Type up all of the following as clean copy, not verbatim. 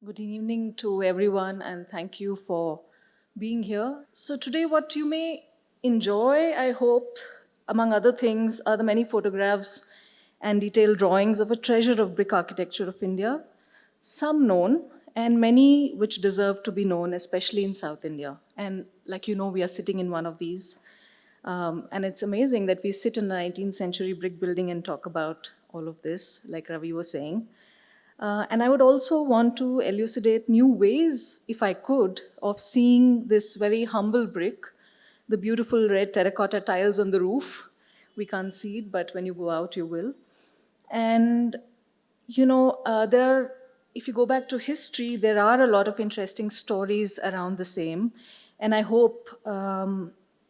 Good evening to everyone, and thank you for being here. So, today, what you may enjoy, I hope, among other things, are the many photographs and detailed drawings of a treasure of brick architecture of India, some known, and many which deserve to be known, especially in South India. And, like you know, we are sitting in one of these. And it's amazing that we sit in a 19th century brick building and talk about all of this, like Ravi was saying. And I would also want to elucidate new ways, if I could, of seeing this very humble brick, the beautiful red terracotta tiles on the roof. We can't see it, but when you go out, you will. And, if you go back to history, there are a lot of interesting stories around the same. And I hope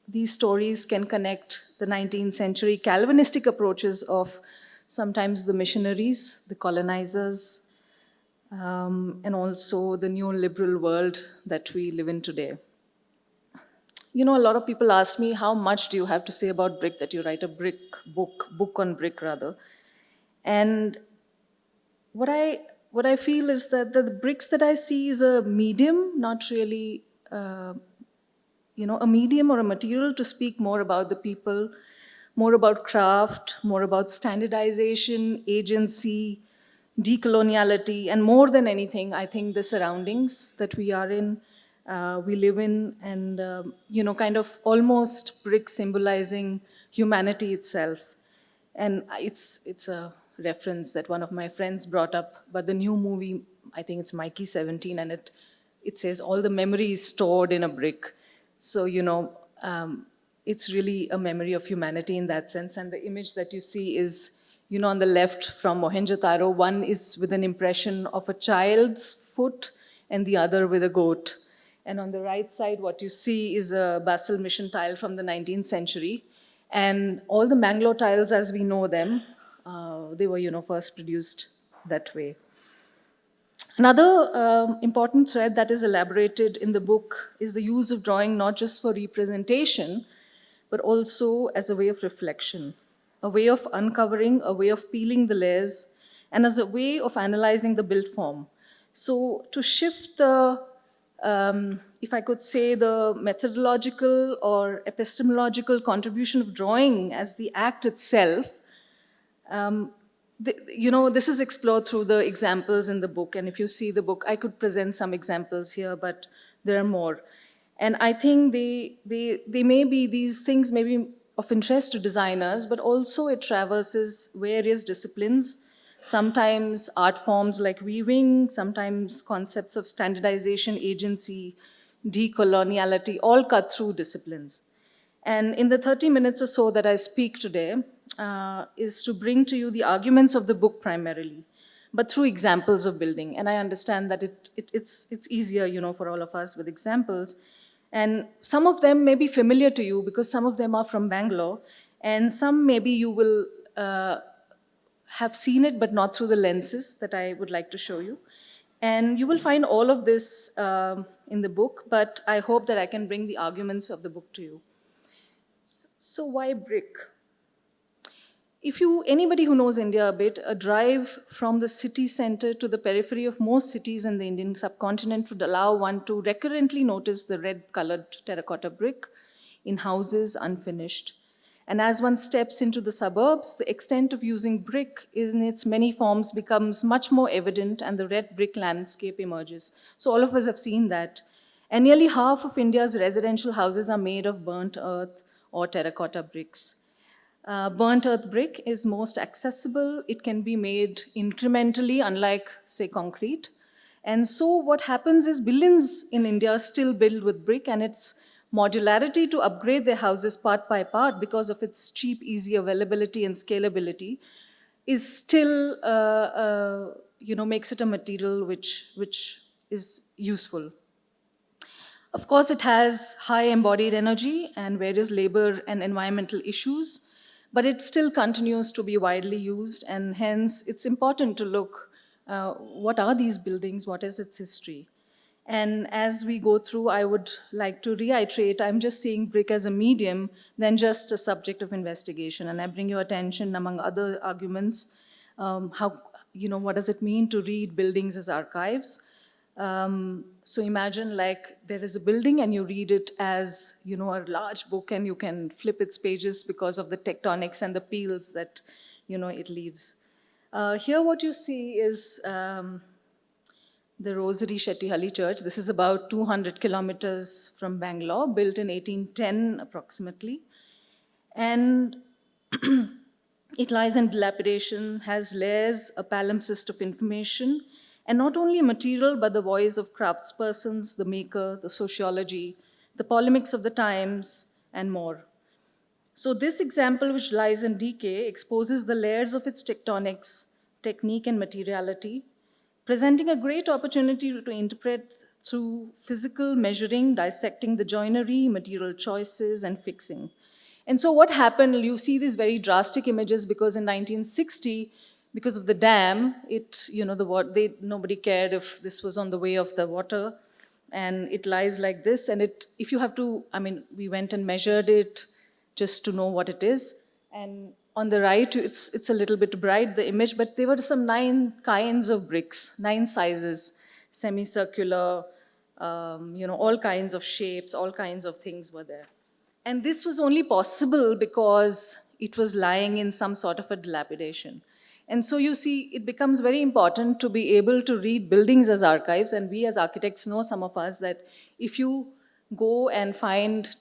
these stories can connect the 19th century Calvinistic approaches of sometimes the missionaries, the colonizers, and also the neoliberal world that we live in today. You know, a lot of people ask me, how much do you have to say about brick that you write a book on brick rather? And what I feel is that the bricks that I see is a medium, not really, a medium or a material to speak more about the people, more about craft, more about standardization, agency, decoloniality, and more than anything, I think the surroundings that we are in, we live in, and kind of almost brick symbolizing humanity itself. And it's a reference that one of my friends brought up, but the new movie, I think it's Mikey 17, and it says all the memories stored in a brick. So, it's really a memory of humanity in that sense. And the image that you see is, on the left from Mohenjo-daro, one is with an impression of a child's foot and the other with a goat. And on the right side, what you see is a Basel mission tile from the 19th century. And all the Bangalore tiles as we know them, they were, first produced that way. Another important thread that is elaborated in the book is the use of drawing not just for representation, but also as a way of reflection, a way of uncovering, a way of peeling the layers, and as a way of analyzing the built form. So to shift if I could say, the methodological or epistemological contribution of drawing as the act itself, this is explored through the examples in the book. And if you see the book, I could present some examples here, but there are more. And I think these things may be of interest to designers, but also it traverses various disciplines, sometimes art forms like weaving, sometimes concepts of standardization, agency, decoloniality, all cut through disciplines. And in the 30 minutes or so that I speak today, is to bring to you the arguments of the book primarily, but through examples of building. And I understand that it's easier, for all of us with examples. And some of them may be familiar to you because some of them are from Bangalore, and some maybe you will have seen it, but not through the lenses that I would like to show you. And you will find all of this in the book, but I hope that I can bring the arguments of the book to you. So why brick? Anybody who knows India a bit, a drive from the city center to the periphery of most cities in the Indian subcontinent would allow one to recurrently notice the red-colored terracotta brick in houses unfinished. And as one steps into the suburbs, the extent of using brick in its many forms becomes much more evident, and the red brick landscape emerges. So all of us have seen that. And nearly half of India's residential houses are made of burnt earth or terracotta bricks. Burnt earth brick is most accessible. It can be made incrementally, unlike, say, concrete. And so what happens is billions in India still build with brick, and its modularity to upgrade their houses part by part because of its cheap, easy availability and scalability is still, makes it a material which is useful. Of course, it has high embodied energy and various labor and environmental issues, but it still continues to be widely used, and hence it's important to look what are these buildings, what is its history. And as we go through, I would like to reiterate, I'm just seeing brick as a medium than just a subject of investigation. And I bring your attention, among other arguments, what does it mean to read buildings as archives? So imagine like there is a building and you read it as, you know, a large book and you can flip its pages because of the tectonics and the peels that, you know, it leaves. Here what you see is the Rosary Church. This is about 200 kilometers from Bangalore, built in 1810 approximately. And it lies in dilapidation, has layers, a palimpsest of information, and not only material, but the voice of craftspersons, the maker, the sociology, the polemics of the times, and more. So this example, which lies in decay, exposes the layers of its tectonics, technique, and materiality, presenting a great opportunity to interpret through physical measuring, dissecting the joinery, material choices, and fixing. And so what happened, you see these very drastic images because in 1960, because of the dam, nobody cared if this was on the way of the water, and it lies like this. And if you have to, we went and measured it just to know what it is. And on the right, it's a little bit bright, the image, but there were some 9 kinds of bricks, 9 sizes, semicircular, all kinds of shapes, all kinds of things were there. And this was only possible because it was lying in some sort of a dilapidation. And so you see, it becomes very important to be able to read buildings as archives. And we as architects know, some of us, that if you go and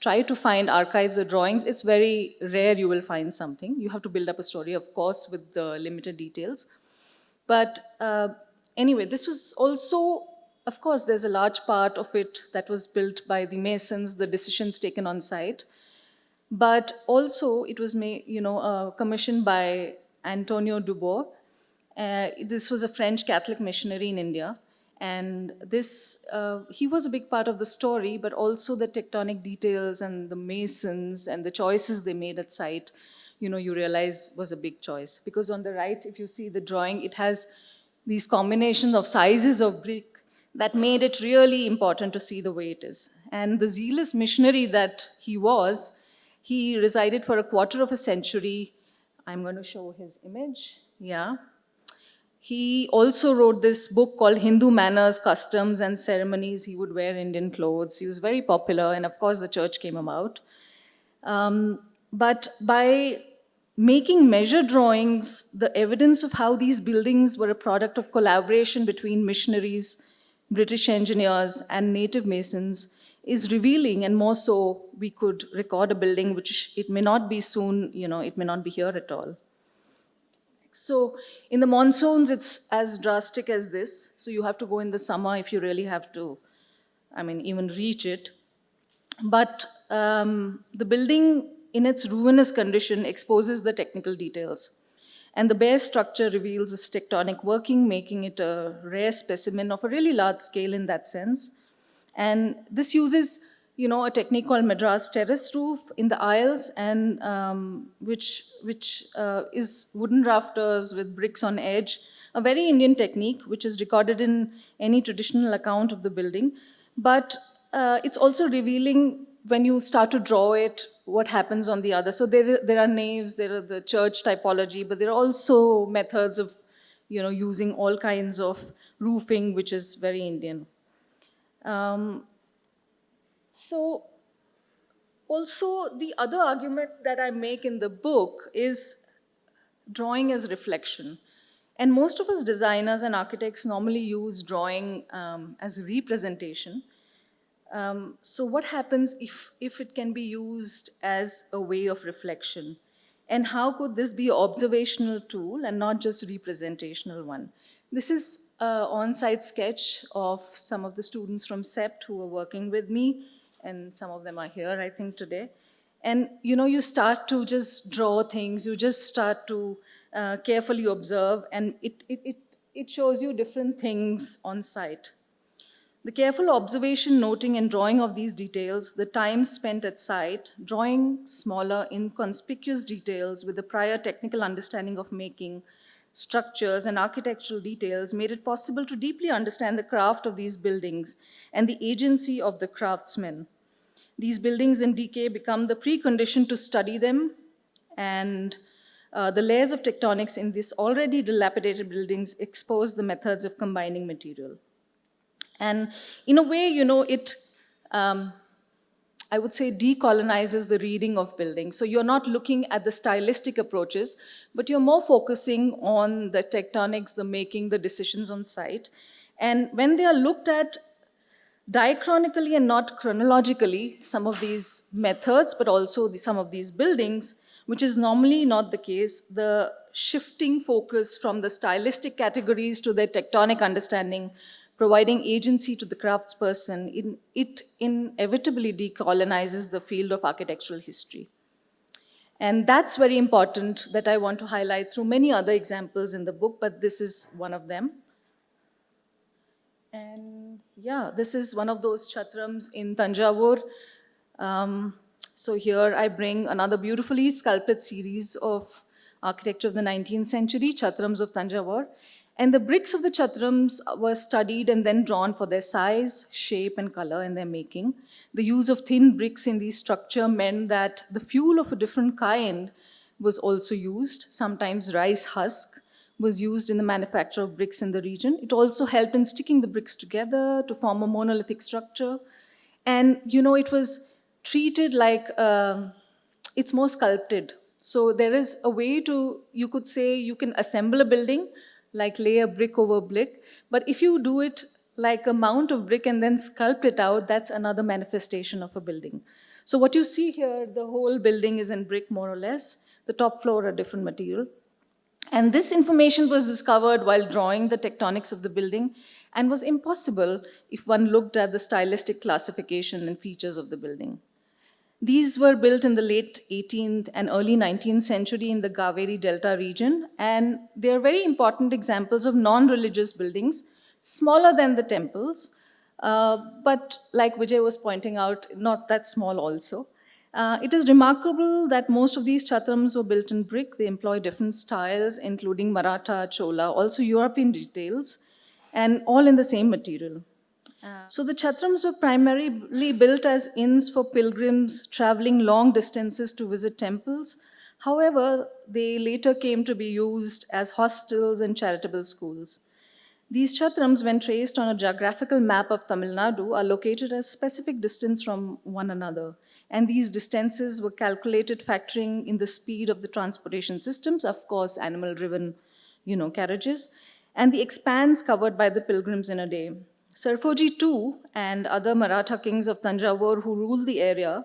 try to find archives or drawings, it's very rare you will find something. You have to build up a story, of course, with the limited details. But anyway, this was also, of course, there's a large part of it that was built by the masons, the decisions taken on site. But also it was commissioned by Antonio Dubois. This was a French Catholic missionary in India. And he was a big part of the story, but also the tectonic details and the masons and the choices they made at site, you realize was a big choice. Because on the right, if you see the drawing, it has these combinations of sizes of brick that made it really important to see the way it is. And the zealous missionary that he resided for a quarter of a century. I'm going to show his image. Yeah. He also wrote this book called Hindu Manners, Customs, and Ceremonies. He would wear Indian clothes. He was very popular, and of course the church came about. But by making measure drawings, the evidence of how these buildings were a product of collaboration between missionaries, British engineers, and native masons is revealing, and more so, we could record a building which it may not be soon, it may not be here at all. So in the monsoons, it's as drastic as this. So you have to go in the summer if you really have to, even reach it. But the building in its ruinous condition exposes the technical details. And the bare structure reveals its tectonic working, making it a rare specimen of a really large scale in that sense. And this uses, a technique called Madras terrace roof in the aisles, and which is wooden rafters with bricks on edge, a very Indian technique, which is recorded in any traditional account of the building. But it's also revealing, when you start to draw it, what happens on the other. So there are naves, there are the church typology, but there are also methods of, using all kinds of roofing, which is very Indian. So also the other argument that I make in the book is drawing as reflection. And most of us designers and architects normally use drawing as a representation. So what happens if it can be used as a way of reflection? And how could this be an observational tool and not just a representational one? This is an on-site sketch of some of the students from SEPT who are working with me, and some of them are here, I think, today. And you start to just draw things, you just start to carefully observe, and it shows you different things on site. The careful observation, noting, and drawing of these details, the time spent at site, drawing smaller, inconspicuous details with the prior technical understanding of making, structures, and architectural details made it possible to deeply understand the craft of these buildings and the agency of the craftsmen. These buildings in decay become the precondition to study them, and the layers of tectonics in these already dilapidated buildings expose the methods of combining material. And in a way, it, I would say, decolonizes the reading of buildings. So you're not looking at the stylistic approaches, but you're more focusing on the tectonics, the making, the decisions on site. And when they are looked at diachronically and not chronologically, some of these methods, but also some of these buildings, which is normally not the case, the shifting focus from the stylistic categories to their tectonic understanding, providing agency to the craftsperson, it inevitably decolonizes the field of architectural history. And that's very important, that I want to highlight through many other examples in the book, but this is one of them. And yeah, this is one of those chatrams in Thanjavur. So here I bring another beautifully sculpted series of architecture of the 19th century, Chatrams of Thanjavur. And the bricks of the chatrams were studied and then drawn for their size, shape, and color in their making. The use of thin bricks in these structure meant that the fuel of a different kind was also used, sometimes rice husk, was used in the manufacture of bricks in the region. It also helped in sticking the bricks together to form a monolithic structure. And, it was treated like it's more sculpted. So there is a way to, you could say, you can assemble a building, like lay a brick over brick. But if you do it like a mount of brick and then sculpt it out, that's another manifestation of a building. So what you see here, the whole building is in brick, more or less. The top floor, a different material. And this information was discovered while drawing the tectonics of the building and was impossible if one looked at the stylistic classification and features of the building. These were built in the late 18th and early 19th century in the Kaveri Delta region, and they are very important examples of non-religious buildings, smaller than the temples, but like Vijay was pointing out, not that small also. It is remarkable that most of these chatrams were built in brick. They employ different styles, including Maratha, Chola, also European details, and all in the same material. So the chatrams were primarily built as inns for pilgrims traveling long distances to visit temples. However, they later came to be used as hostels and charitable schools. These chatrams, when traced on a geographical map of Tamil Nadu, are located at specific distance from one another. And these distances were calculated factoring in the speed of the transportation systems, of course, animal-driven, carriages, and the expanse covered by the pilgrims in a day. Sarfoji II and other Maratha kings of Thanjavur who ruled the area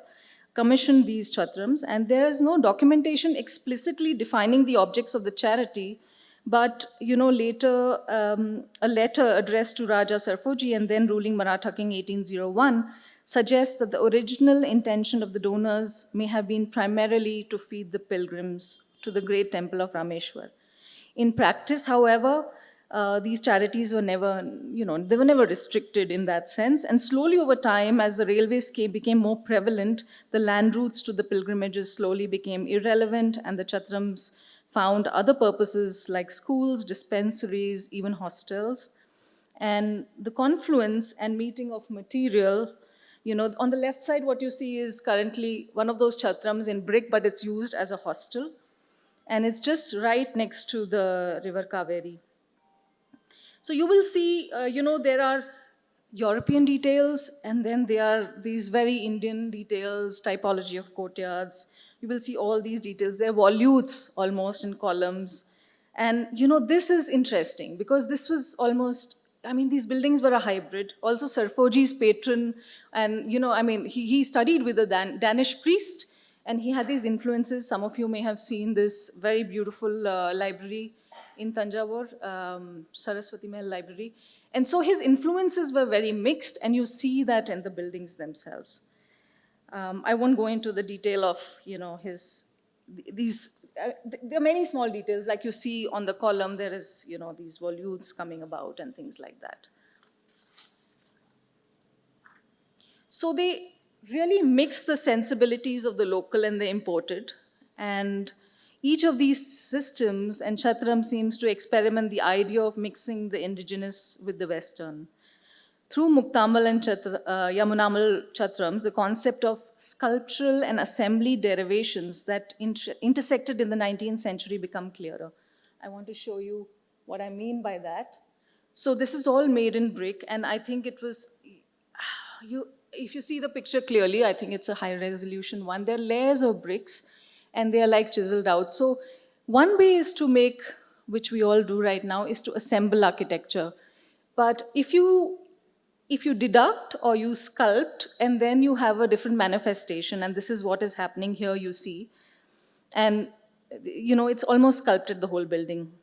commissioned these chatrams, and there is no documentation explicitly defining the objects of the charity, but later a letter addressed to Raja Sarfoji and then ruling Maratha king 1801 suggests that the original intention of the donors may have been primarily to feed the pilgrims to the great temple of Rameshwar. In practice, however, these charities were never, they were never restricted in that sense. And slowly over time, as the railways became more prevalent, the land routes to the pilgrimages slowly became irrelevant, and the chatrams found other purposes like schools, dispensaries, even hostels. And the confluence and meeting of material, on the left side, what you see is currently one of those chatrams in brick, but it's used as a hostel. And it's just right next to the river Kaveri. So you will see, there are European details, and then there are these very Indian details, typology of courtyards. You will see all these details. They're volutes almost in columns. And, this is interesting because this was almost, these buildings were a hybrid. Also, Sarfoji's patron, and, he studied with a Danish priest, and he had these influences. Some of you may have seen this very beautiful library in Thanjavur, Saraswati Mahal Library. And so his influences were very mixed, and you see that in the buildings themselves. I won't go into the detail of, there are many small details, like you see on the column, there is, these volutes coming about and things like that. So they really mix the sensibilities of the local and the imported, and each of these systems and chatram seems to experiment the idea of mixing the indigenous with the Western. Through Muktamal and Yamunamal chatrams, the concept of sculptural and assembly derivations that intersected in the 19th century become clearer. I want to show you what I mean by that. So this is all made in brick, and I think it was, if you see the picture clearly, I think it's a high resolution one. There are layers of bricks, and they are like chiseled out. So one way is to make, which we all do right now, is to assemble architecture. But if you deduct or you sculpt, and then you have a different manifestation, and this is what is happening here, you see. And it's almost sculpted, the whole building.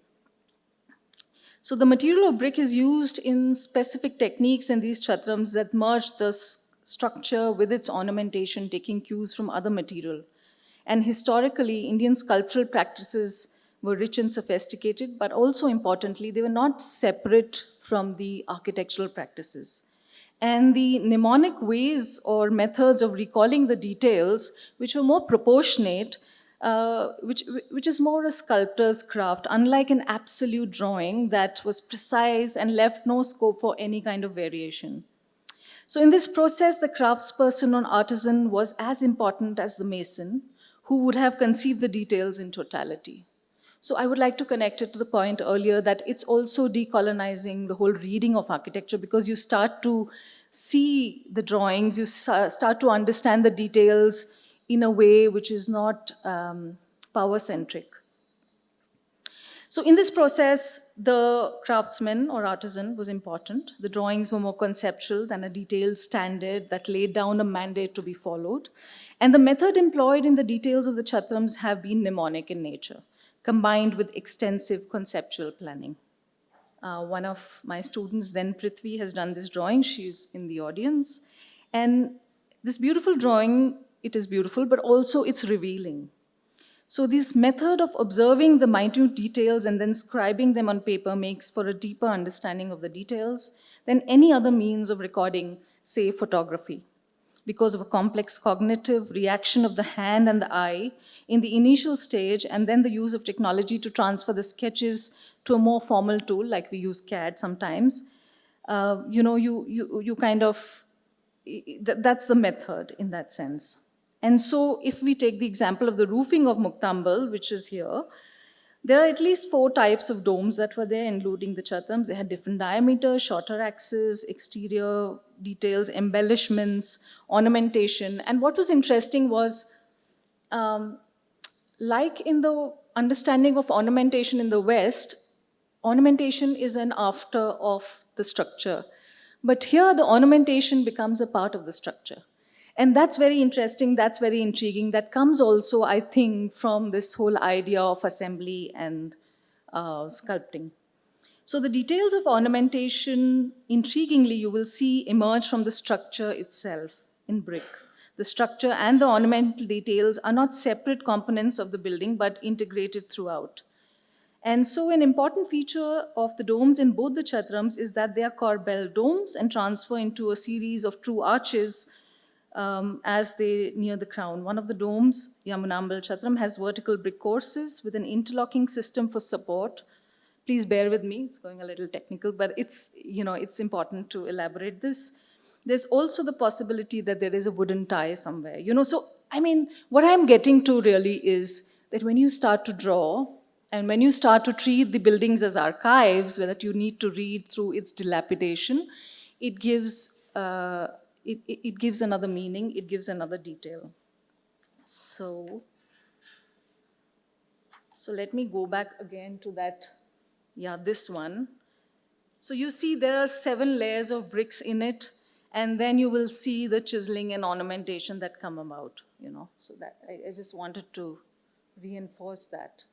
So the material of brick is used in specific techniques in these chatrams that merge the structure with its ornamentation, taking cues from other material. And historically, Indian sculptural practices were rich and sophisticated, but also importantly, they were not separate from the architectural practices. And the mnemonic ways or methods of recalling the details, which were more proportionate, which is more a sculptor's craft, unlike an absolute drawing that was precise and left no scope for any kind of variation. So in this process, the craftsperson or artisan was as important as the mason, who would have conceived the details in totality. So I would like to connect it to the point earlier that it's also decolonizing the whole reading of architecture, because you start to see the drawings, you start to understand the details in a way which is not power-centric. So in this process, the craftsman or artisan was important. The drawings were more conceptual than a detailed standard that laid down a mandate to be followed. And the method employed in the details of the chatrams have been mnemonic in nature, combined with extensive conceptual planning. One of my students, then Prithvi, has done this drawing. She's in the audience. And this beautiful drawing, it is beautiful, but also it's revealing. So this method of observing the minute details and then scribing them on paper makes for a deeper understanding of the details than any other means of recording, say, photography, because of a complex cognitive reaction of the hand and the eye in the initial stage, and then the use of technology to transfer the sketches to a more formal tool, like we use CAD sometimes. You kind of, that's the method in that sense. And so if we take the example of the roofing of Muktambal, which is here, there are at least 4 types of domes that were there, including the chatrams. They had different diameters, shorter axes, exterior details, embellishments, ornamentation. And what was interesting was, like in the understanding of ornamentation in the West, ornamentation is an after of the structure. But here, the ornamentation becomes a part of the structure. And that's very interesting, that's very intriguing. That comes also, I think, from this whole idea of assembly and sculpting. So the details of ornamentation, intriguingly, you will see emerge from the structure itself in brick. The structure and the ornamental details are not separate components of the building, but integrated throughout. And so an important feature of the domes in both the chatrams is that they are corbel domes and transfer into a series of true arches as they near the crown. One of the domes, Yamunambal Chatram, has vertical brick courses with an interlocking system for support. Please bear with me, it's going a little technical, but it's important to elaborate this. There's also the possibility that there is a wooden tie somewhere. So, what I'm getting to really is that when you start to draw, and when you start to treat the buildings as archives, where that you need to read through its dilapidation, it gives it gives another meaning, it gives another detail. So let me go back again to that, this one. So you see there are 7 layers of bricks in it, and then you will see the chiseling and ornamentation that come about, So that I just wanted to reinforce that.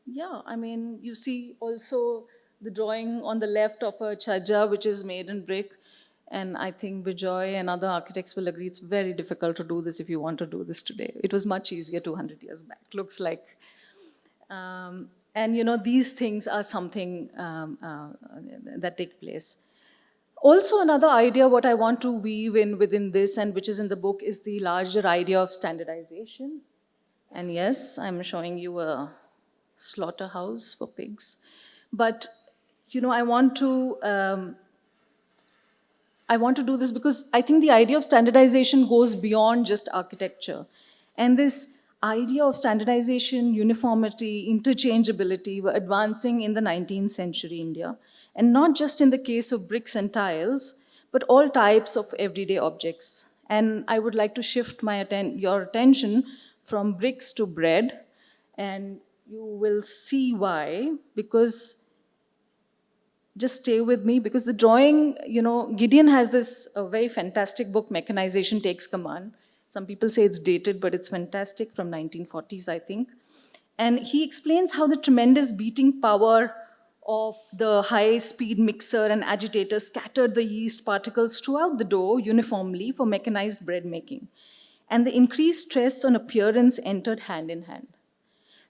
You see also the drawing on the left of a chaja, which is made in brick. And I think Bijoy and other architects will agree it's very difficult to do this if you want to do this today. It was much easier 200 years back, looks like. These things are something that take place. Also, another idea, what I want to weave in within this, and which is in the book, is the larger idea of standardization. And yes, I'm showing you a slaughterhouse for pigs. But, I want to do this because I think the idea of standardization goes beyond just architecture. And this idea of standardization, uniformity, interchangeability were advancing in the 19th century India, and not just in the case of bricks and tiles, but all types of everyday objects. And I would like to shift your attention from bricks to bread, and you will see why, because just stay with me, because the drawing, Gideon has this very fantastic book, Mechanization Takes Command. Some people say it's dated, but it's fantastic, from 1940s, I think. And he explains how the tremendous beating power of the high-speed mixer and agitator scattered the yeast particles throughout the dough uniformly for mechanized bread making. And the increased stress on appearance entered hand in hand.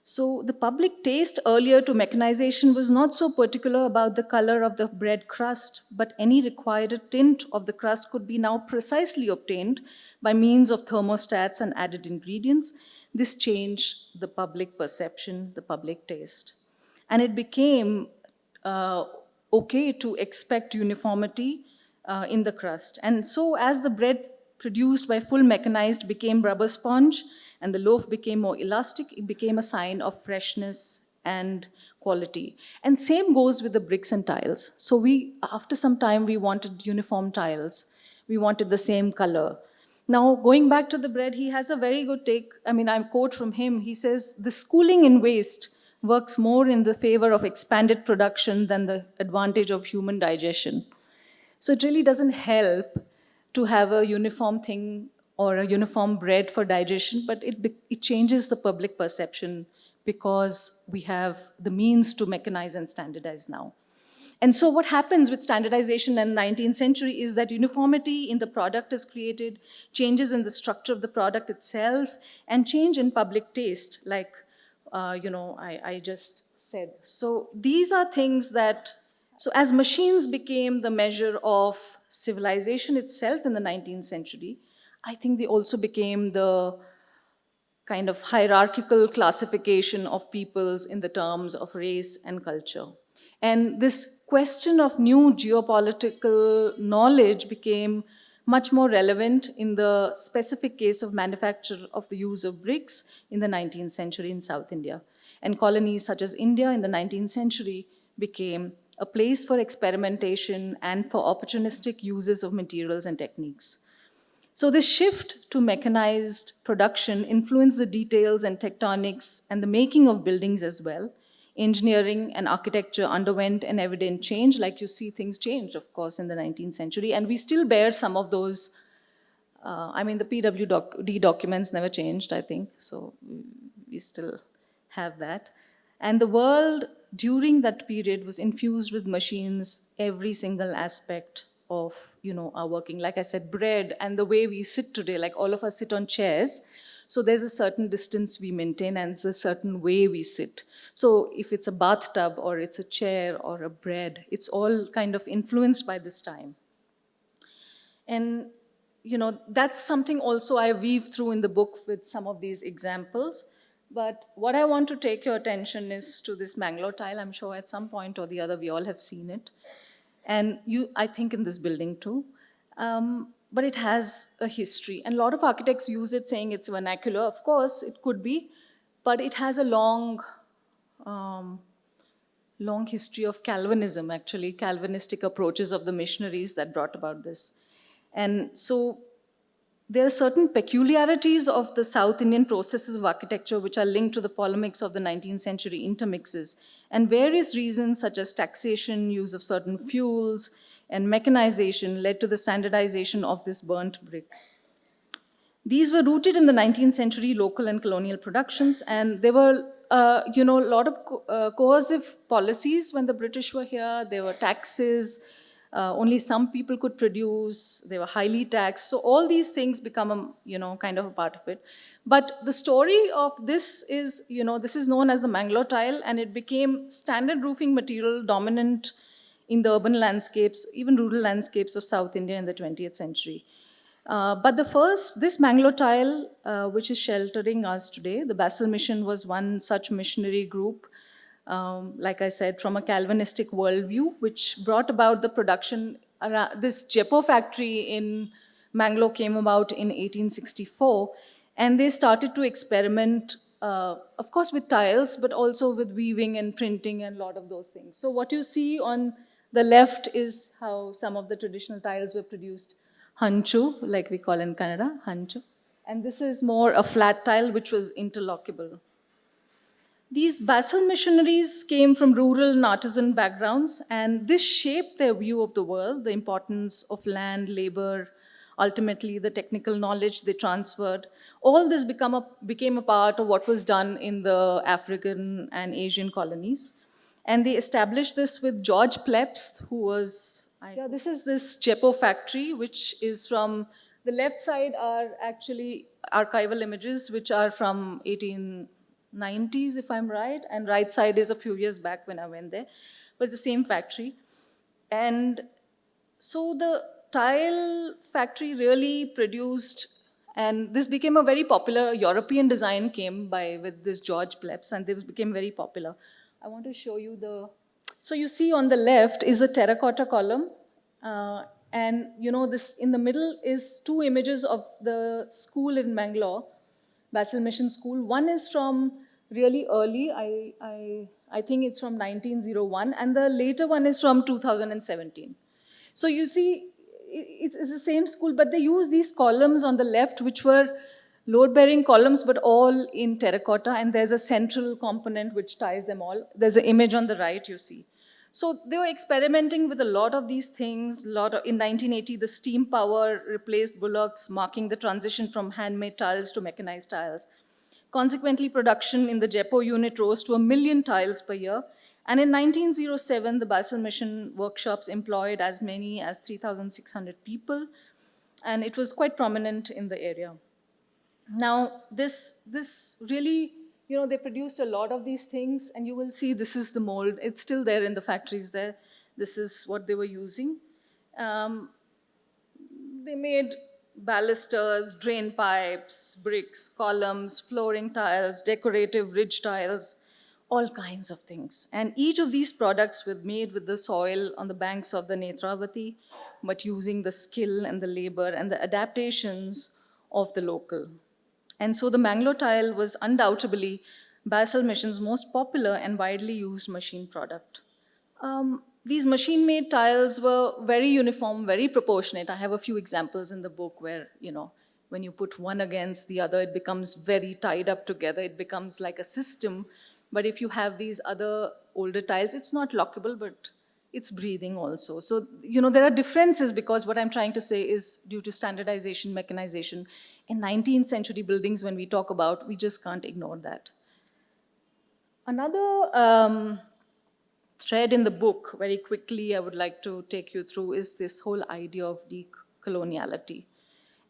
So the public taste earlier to mechanization was not so particular about the color of the bread crust, but any required tint of the crust could be now precisely obtained by means of thermostats and added ingredients. This changed the public perception, the public taste. And it became okay to expect uniformity in the crust. And so as the bread produced by full mechanized became rubber sponge, and the loaf became more elastic, it became a sign of freshness and quality. And same goes with the bricks and tiles. So after some time, we wanted uniform tiles. We wanted the same color. Now, going back to the bread, he has a very good take. I quote from him. He says, "The schooling in waste works more in the favor of expanded production than the advantage of human digestion." So it really doesn't help to have a uniform thing or a uniform bread for digestion, but it changes the public perception because we have the means to mechanize and standardize now. And so what happens with standardization in the 19th century is that uniformity in the product is created, changes in the structure of the product itself, and change in public taste, like I just said. So these are things that, so as machines became the measure of civilization itself in the 19th century, I think they also became the kind of hierarchical classification of peoples in the terms of race and culture. And this question of new geopolitical knowledge became much more relevant in the specific case of manufacture of the use of bricks in the 19th century in South India. And colonies such as India in the 19th century became a place for experimentation and for opportunistic uses of materials and techniques. So this shift to mechanized production influenced the details and tectonics and the making of buildings as well. Engineering and architecture underwent an evident change, like you see things changed, of course, in the 19th century, and we still bear some of those. The PWD documents never changed, I think, so we still have that. And the world during that period was infused with machines, every single aspect of our working. Like I said, bread and the way we sit today, like all of us sit on chairs. So there's a certain distance we maintain and it's a certain way we sit. So if it's a bathtub or it's a chair or a bread, it's all kind of influenced by this time. And that's something also I weave through in the book with some of these examples. But what I want to take your attention is to this Bangalore tile. I'm sure at some point or the other we all have seen it. And I think in this building too. But it has a history. And a lot of architects use it saying it's vernacular. Of course, it could be. But it has a long history of Calvinism, actually, Calvinistic approaches of the missionaries that brought about this. And so there are certain peculiarities of the South Indian processes of architecture which are linked to the polemics of the 19th century intermixes, and various reasons such as taxation, use of certain fuels, and mechanization led to the standardization of this burnt brick. These were rooted in the 19th century local and colonial productions, and there were a lot of coercive policies when the British were here. There were taxes. Only some people could produce, they were highly taxed. So all these things become, kind of a part of it. But the story of this is, this is known as the Bangalore tile, and it became standard roofing material dominant in the urban landscapes, even rural landscapes of South India in the 20th century. But this Bangalore tile, which is sheltering us today, the Basel Mission was one such missionary group, like I said, from a Calvinistic worldview, which brought about the production. This Jeppo factory in Bangalore came about in 1864, And they started to experiment, of course, with tiles, but also with weaving and printing and a lot of those things. So what you see on the left is how some of the traditional tiles were produced. Hanchu, like we call in Kannada, hanchu. And this is more a flat tile, which was interlockable. These basal missionaries came from rural and artisan backgrounds, and this shaped their view of the world, the importance of land, labor, ultimately the technical knowledge they transferred. All this became a part of what was done in the African and Asian colonies. And they established this with George Plebs, who was, yeah, this is this Jeppo factory, which is from, the left side are actually archival images, which are from 1890s, if I'm right, and right side is a few years back when I went there. But it's the same factory. And so the tile factory really produced, and this became a very popular European design came by with this George Plebs, and this became very popular. I want to show you the, so you see on the left is a terracotta column, and you know this in the middle is two images of the school in Bangalore, Basil Mission School. One is from really early, I think it's from 1901, and the later one is from 2017. So you see, it's the same school, but they use these columns on the left, which were load-bearing columns, but all in terracotta, and there's a central component which ties them all. There's an image on the right, you see. So they were experimenting with a lot of these things. In 1980, the steam power replaced bullocks, marking the transition from handmade tiles to mechanized tiles. Consequently, production in the Jeppo unit rose to 1 million tiles per year. And in 1907, the Basel Mission workshops employed as many as 3,600 people, and it was quite prominent in the area. Now, this really, you know, they produced a lot of these things, and you will see this is the mold. It's still there in the factories there. This is what they were using. They made balusters, drain pipes, bricks, columns, flooring tiles, decorative ridge tiles, all kinds of things. And each of these products were made with the soil on the banks of the Netravati, but using the skill and the labor and the adaptations of the local. And so the Bangalore tile was undoubtedly Basel Mission's most popular and widely used machine product. These machine-made tiles were very uniform, very proportionate. I have a few examples in the book where, you know, when you put one against the other, it becomes very tied up together. It becomes like a system. But if you have these other older tiles, it's not lockable, but it's breathing also. So, you know, there are differences because what I'm trying to say is due to standardization, mechanization. In 19th century buildings, when we talk about, we just can't ignore that. Another thread in the book, very quickly, I would like to take you through, is this whole idea of decoloniality.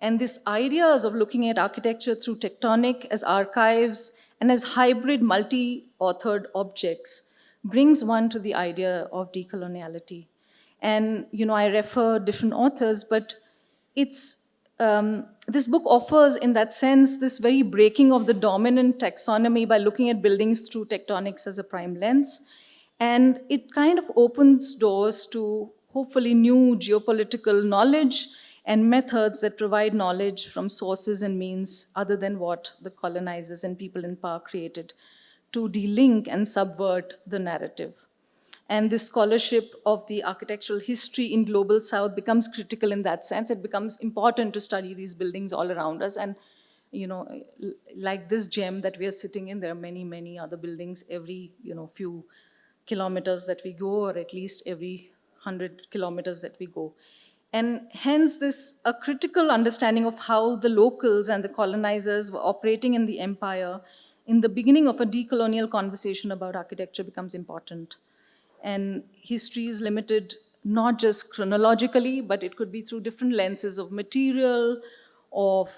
And this ideas of looking at architecture through tectonic as archives and as hybrid multi-authored objects brings one to the idea of decoloniality. And, you know, I refer different authors, but it's, this book offers, in that sense, this very breaking of the dominant taxonomy by looking at buildings through tectonics as a prime lens. And it kind of opens doors to hopefully new geopolitical knowledge and methods that provide knowledge from sources and means other than what the colonizers and people in power created to delink and subvert the narrative. And this scholarship of the architectural history in Global South becomes critical in that sense. It becomes important to study these buildings all around us. And, you know, like this gem that we are sitting in, there are many, many other buildings every, you know, few kilometers that we go, or at least every 100 kilometers that we go. And hence a critical understanding of how the locals and the colonizers were operating in the empire in the beginning of a decolonial conversation about architecture becomes important. And history is limited not just chronologically, but it could be through different lenses of material, of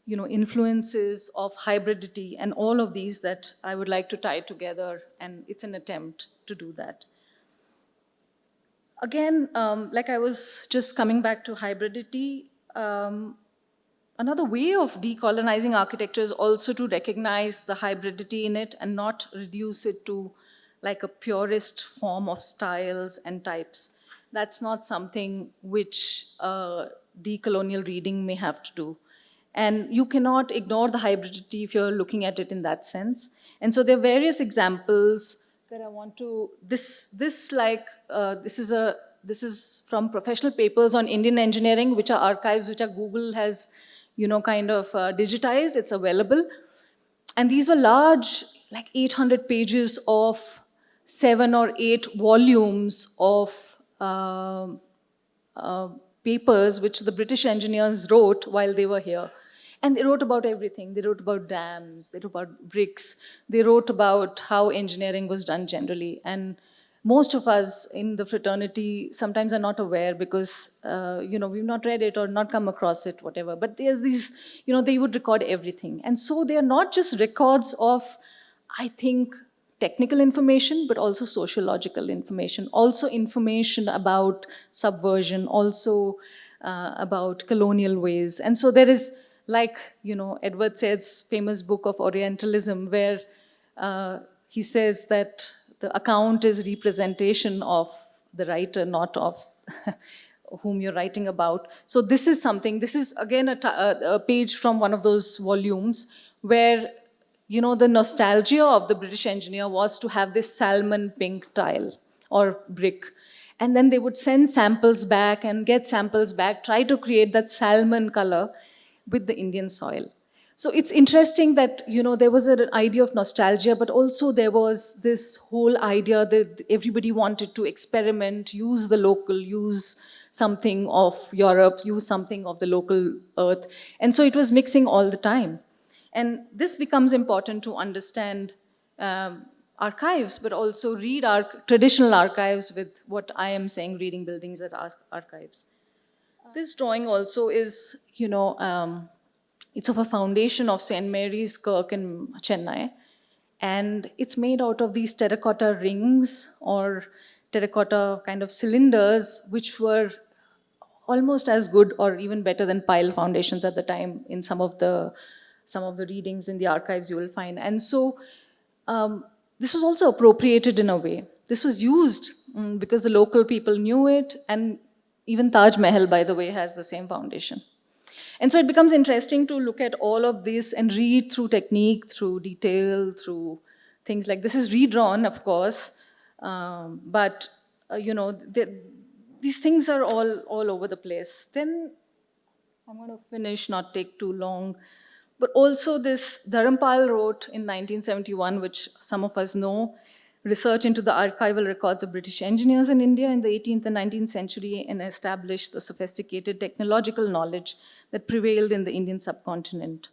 you know, influences, of hybridity, and all of these that I would like to tie together, and it's an attempt to do that. Again, like I was just coming back to hybridity, another way of decolonizing architecture is also to recognize the hybridity in it and not reduce it to like a purist form of styles and types. That's not something which decolonial reading may have to do. And you cannot ignore the hybridity if you're looking at it in that sense. And so there are various examples that I want to, this is from professional papers on Indian engineering, which are archives, which are Google has, kind of digitized. It's available. And these were large, like 800 pages of 7 or 8 volumes of uh, papers which the British engineers wrote while they were here. And they wrote about everything. They wrote about dams, they wrote about bricks, they wrote about how engineering was done generally. And most of us in the fraternity sometimes are not aware because, we've not read it or not come across it, whatever. But there's these, they would record everything. And so they are not just records of, I think, technical information, but also sociological information, also information about subversion, also about colonial ways. And so there is, like, Edward Said's famous book of Orientalism, where he says that the account is representation of the writer, not of whom you're writing about. So this is something, this is again a page from one of those volumes where, the nostalgia of the British engineer was to have this salmon pink tile or brick. And then they would send samples back and get samples back, try to create that salmon color with the Indian soil. So it's interesting that, there was an idea of nostalgia, but also there was this whole idea that everybody wanted to experiment, use the local, use something of Europe, use something of the local earth. And so it was mixing all the time. And this becomes important to understand archives, but also read our traditional archives with what I am saying, reading buildings at archives. This drawing also is, it's of a foundation of St. Mary's Kirk in Chennai. And it's made out of these terracotta rings or terracotta kind of cylinders, which were almost as good or even better than pile foundations at the time in some of the readings in the archives you will find. And so this was also appropriated in a way. This was used because the local people knew it, and even Taj Mahal, by the way, has the same foundation. And so it becomes interesting to look at all of this and read through technique, through detail, through things like this is redrawn, of course, but these things are all over the place. Then I'm going to finish, not take too long. But also this Dharampal wrote in 1971, which some of us know, research into the archival records of British engineers in India in the 18th and 19th century, and established the sophisticated technological knowledge that prevailed in the Indian subcontinent.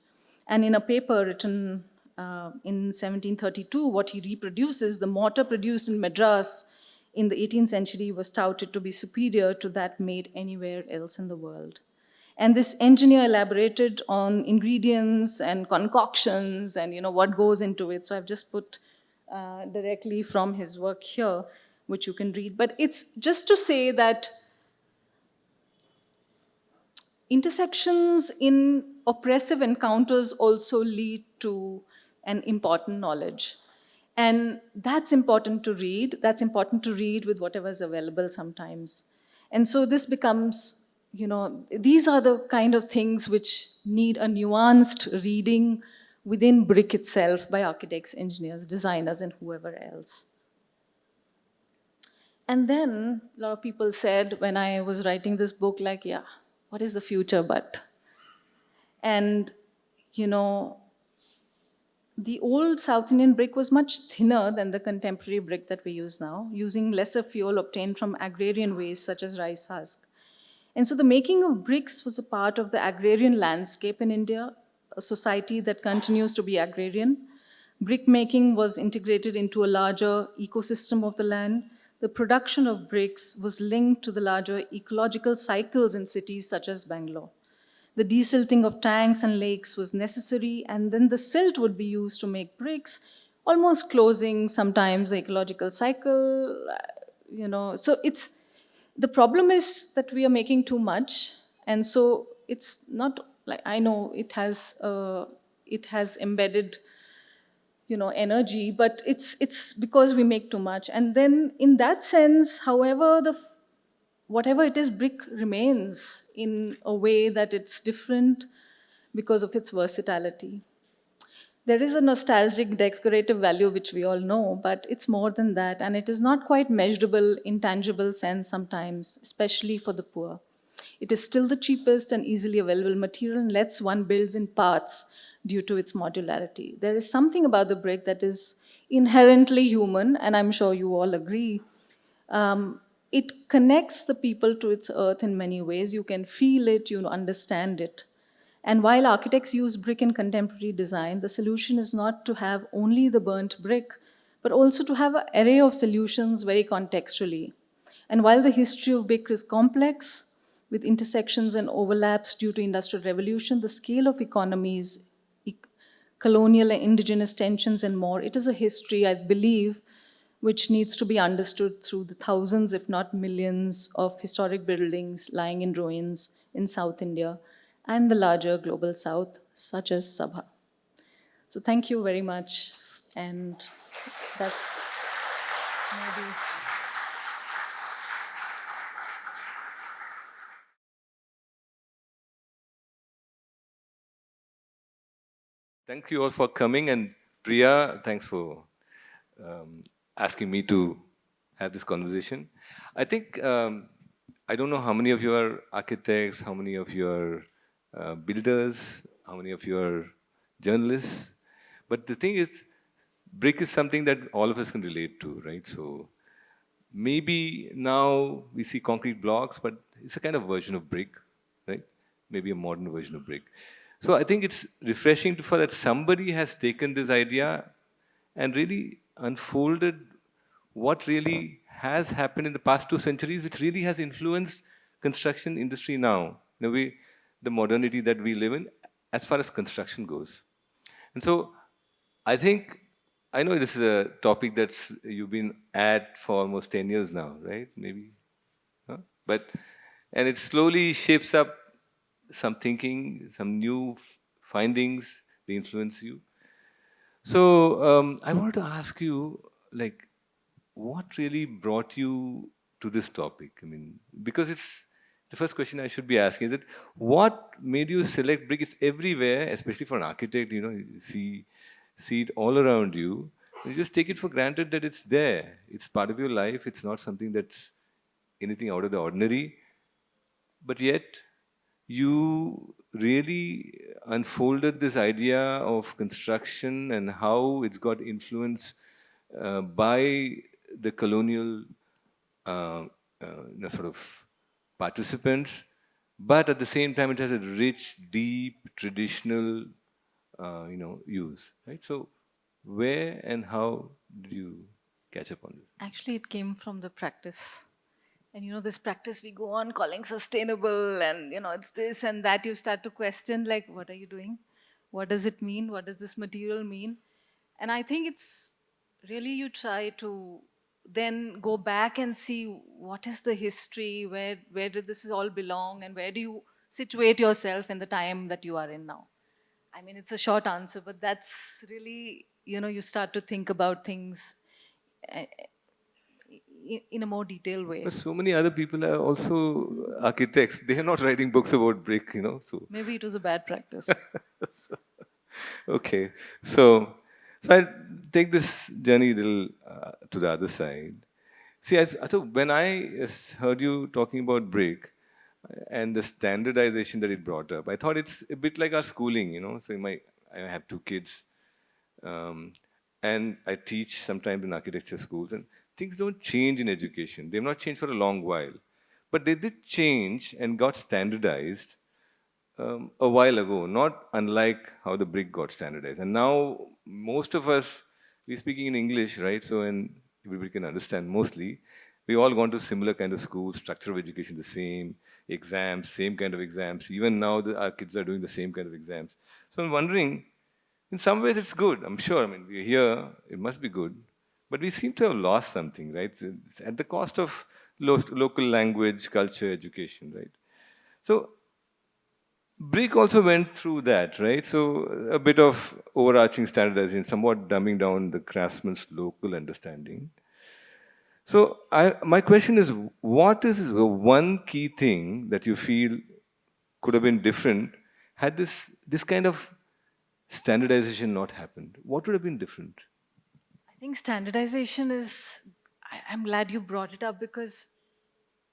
And in a paper written in 1732, what he reproduces, the mortar produced in Madras in the 18th century was touted to be superior to that made anywhere else in the world. And this engineer elaborated on ingredients and concoctions and what goes into it. So I've just put directly from his work here, which you can read. But it's just to say that intersections in oppressive encounters also lead to an important knowledge. And that's important to read. That's important to read with whatever is available sometimes. And so this becomes, these are the kind of things which need a nuanced reading within brick itself by architects, engineers, designers, and whoever else. And then a lot of people said when I was writing this book, like, yeah, what is the future but? And, the old South Indian brick was much thinner than the contemporary brick that we use now, using lesser fuel obtained from agrarian waste such as rice husk. And so the making of bricks was a part of the agrarian landscape in India, a society that continues to be agrarian. Brick making was integrated into a larger ecosystem of the land. The production of bricks was linked to the larger ecological cycles in cities such as Bangalore. The desilting of tanks and lakes was necessary, and then the silt would be used to make bricks, almost closing sometimes the ecological cycle. So the problem is that we are making too much, and so it's not like, I know it has embedded energy, but it's because we make too much. And then in that sense, however, whatever it is, brick remains in a way that it's different, because of its versatility. There is a nostalgic decorative value which we all know, but it's more than that, and it is not quite measurable in tangible sense sometimes, especially for the poor. It is still the cheapest and easily available material and lets one build in parts due to its modularity. There is something about the brick that is inherently human, and I'm sure you all agree. It connects the people to its earth in many ways. You can feel it, you understand it. And while architects use brick in contemporary design, the solution is not to have only the burnt brick, but also to have an array of solutions very contextually. And while the history of brick is complex, with intersections and overlaps due to industrial revolution, the scale of economies, e- colonial and indigenous tensions and more, it is a history, I believe, which needs to be understood through the thousands, if not millions, of historic buildings lying in ruins in South India and the larger global South, such as Sabha. So thank you very much. And that's maybe. Thank you all for coming, and Priya, thanks for asking me to have this conversation. I think, I don't know how many of you are architects, how many of you are builders, how many of you are journalists, but the thing is, brick is something that all of us can relate to, right? So maybe now we see concrete blocks, but it's a kind of version of brick, right? Maybe a modern version of brick. So I think it's refreshing for that somebody has taken this idea and really unfolded what really has happened in the past 2 centuries, which really has influenced construction industry now, in a way, the modernity that we live in, as far as construction goes. And so I think, I know this is a topic that you've been at for almost 10 years now, right? Maybe. Huh? But, and it slowly shapes up some thinking, some new findings, they influence you. So I wanted to ask you, like, what really brought you to this topic? I mean, because it's the first question I should be asking is that what made you select brick? It's everywhere, especially for an architect. You see it all around you. You just take it for granted that it's there. It's part of your life. It's not something that's anything out of the ordinary. But yet, you really unfolded this idea of construction and how it's got influence by the colonial sort of participants, but at the same time it has a rich, deep, traditional use, right? So where and how did you catch up on this? Actually, it came from the practice. And this practice we go on calling sustainable, and it's this and that. You start to question, like, what are you doing? What does it mean? What does this material mean? And I think it's really you try to then go back and see what is the history, where did this all belong, and where do you situate yourself in the time that you are in now. I mean, it's a short answer, but that's really, you start to think about things uh, in a more detailed way. But so many other people are also architects. They are not writing books about brick. So Maybe it was a bad practice. okay, so I take this journey a little to the other side. See, so when I heard you talking about brick and the standardization that it brought up, I thought it's a bit like our schooling. So I have 2 kids, um, and I teach sometimes in architecture schools, and things don't change in education. They've not changed for a long while, but they did change and got standardized a while ago, not unlike how the brick got standardized. And now most of us, we're speaking in English, right? So, and everybody can understand mostly. We all gone to similar kind of schools, structure of education the same, exams, same kind of exams. Even now our kids are doing the same kind of exams. So I'm wondering, in some ways it's good, I'm sure. I mean, we're here, it must be good. But we seem to have lost something, right? It's at the cost of local language, culture, education, right? So brick also went through that, right? So a bit of overarching standardization, somewhat dumbing down the craftsman's local understanding. So my question is, what is the one key thing that you feel could have been different had this kind of standardization not happened, what would have been different? I think standardization is, I'm glad you brought it up, because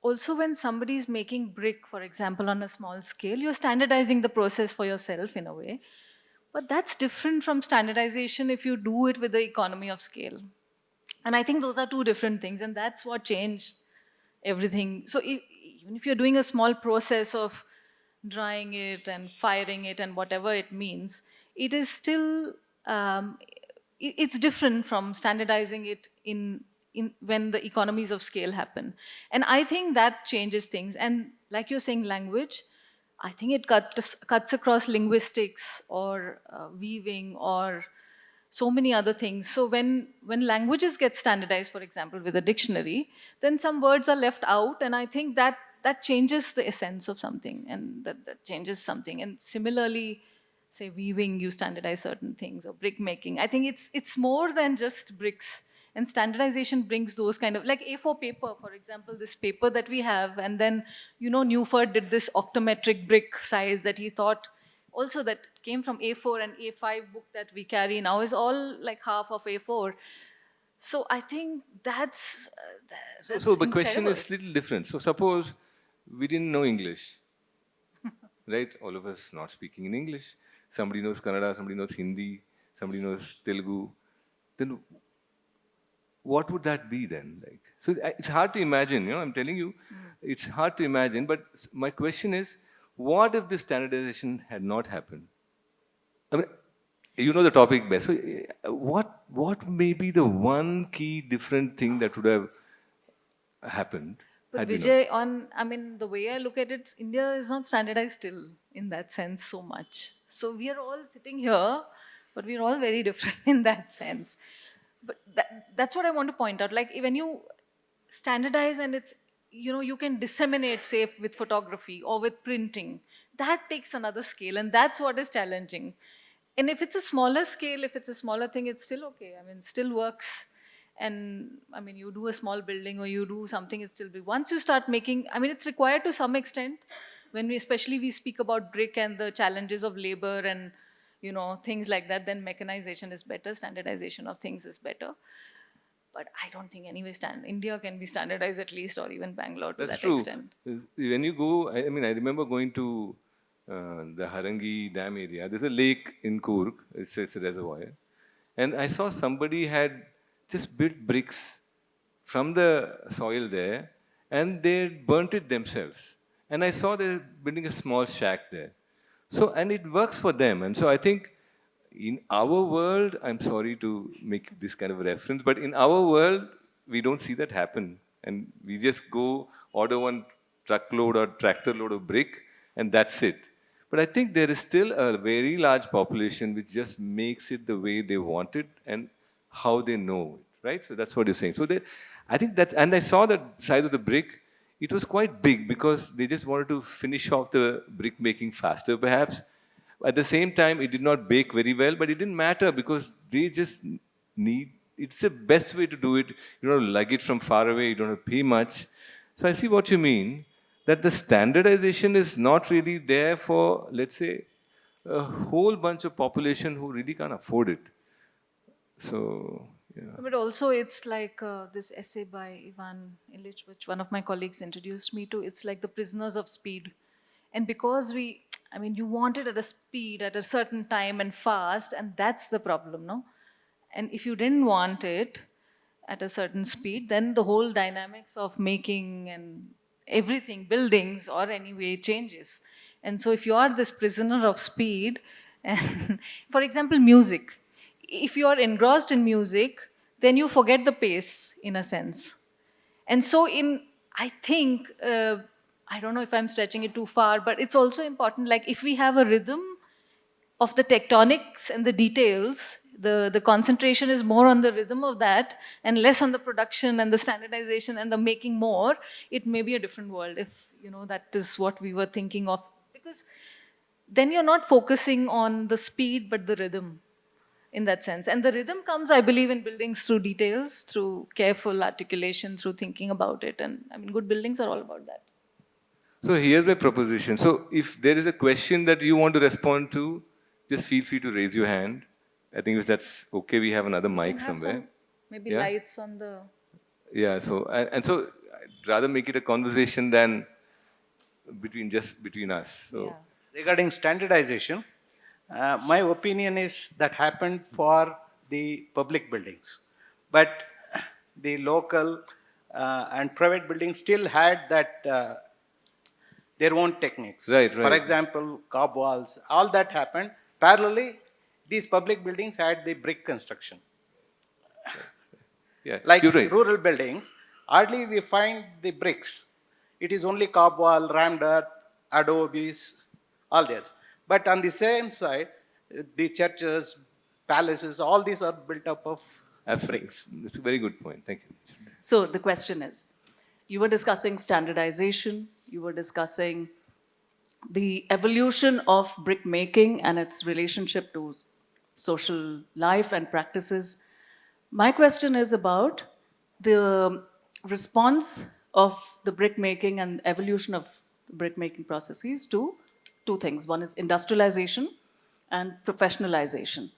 also when somebody is making brick, for example, on a small scale, you're standardizing the process for yourself in a way. But that's different from standardization if you do it with the economy of scale. And I think those are two different things, and that's what changed everything. So even if you're doing a small process of drying it and firing it and whatever it means, it is still it's different from standardizing it in when the economies of scale happen. And I think that changes things. And like you're saying, language, I think it cuts across linguistics or weaving or so many other things. So when languages get standardized, for example, with a dictionary, then some words are left out, and I think that changes the essence of something, and that changes something. And similarly, say weaving, you standardize certain things, or brick making. I think it's more than just bricks. And standardization brings those kind of, like A4 paper, for example, this paper that we have, and then Newford did this octometric brick size that he thought also that came from A4, and A5 book that we carry now is all like half of A4. So I think that's So the question incredible. is little different. So suppose we didn't know English, right? All of us not speaking in English. Somebody knows Kannada, somebody knows Hindi, somebody knows Telugu. Then what would that be then? Like, so it's hard to imagine. I'm telling you, it's hard to imagine. But my question is, what if this standardization had not happened? I mean, you know the topic best. So, what may be the one key different thing that would have happened But had we not? Vijay, I mean, the way I look at it, India is not standardized still in that sense so much. So we are all sitting here, but we're all very different in that sense. But that's what I want to point out. Like when you standardize and it's, you can disseminate, say, with photography or with printing, that takes another scale. And that's what is challenging. And if it's a smaller scale, if it's a smaller thing, it's still okay. I mean, still works. And I mean, you do a small building or you do something, it's still big. Once you start making, I mean, it's required to some extent when especially we speak about brick and the challenges of labor and, things like that, then mechanization is better, standardization of things is better. But I don't think anyway India can be standardized at least, or even Bangalore to That's that true. extent. When you go, I mean, I remember going to the Harangi Dam area. There's a lake in Coorg. It's a reservoir, and I saw somebody had just built bricks from the soil there, and they burnt it themselves. And I saw they're building a small shack there. So, and it works for them. And so I think in our world, I'm sorry to make this kind of reference, but in our world, we don't see that happen. And we just go order one truckload or tractor load of brick, and that's it. But I think there is still a very large population which just makes it the way they want it and how they know it, right? So that's what you're saying. So I think that's, and I saw the size of the brick. It was quite big because they just wanted to finish off the brick making faster, perhaps. At the same time, it did not bake very well, but it didn't matter because they just need, it's the best way to do it. You don't lug it from far away, you don't have to pay much. So I see what you mean, that the standardization is not really there for, let's say, a whole bunch of population who really can't afford it. So, yeah. But also, it's like this essay by Ivan Illich, which one of my colleagues introduced me to. It's like the prisoners of speed. And because I mean, you want it at a speed, at a certain time and fast, and that's the problem, no? And if you didn't want it at a certain speed, then the whole dynamics of making and everything, buildings or anyway, changes. And so if you are this prisoner of speed, and for example, music, if you are engrossed in music, then you forget the pace in a sense. And so I think, I don't know if I'm stretching it too far, but it's also important, like if we have a rhythm of the tectonics and the details, the concentration is more on the rhythm of that and less on the production and the standardization and the making more, it may be a different world if, that is what we were thinking of. Because then you're not focusing on the speed, but the rhythm in that sense. And the rhythm comes, I believe, in buildings through details, through careful articulation, through thinking about it. And I mean, good buildings are all about that. So here's my proposition. So if there is a question that you want to respond to, just feel free to raise your hand. I think if that's okay, we have another mic Have somewhere. some maybe Yeah? lights on the. Yeah, so, and so I'd rather make it a conversation than between us. So, Yeah. Regarding standardization, my opinion is that happened for the public buildings, but the local and private buildings still had that their own techniques. Right, For right. example, cob walls, all that happened. Parallelly, these public buildings had the brick construction. Yeah, Like you're right. rural buildings, hardly we find the bricks. It is only cob wall, rammed earth, adobes, all this. But on the same side, the churches, palaces, all these are built up of Absolutely. bricks. That's a very good point. Thank you. So the question is, you were discussing standardization, you were discussing the evolution of brick making and its relationship to social life and practices. My question is about the response of the brick making and evolution of the brick making processes to two things. One is industrialization and professionalization.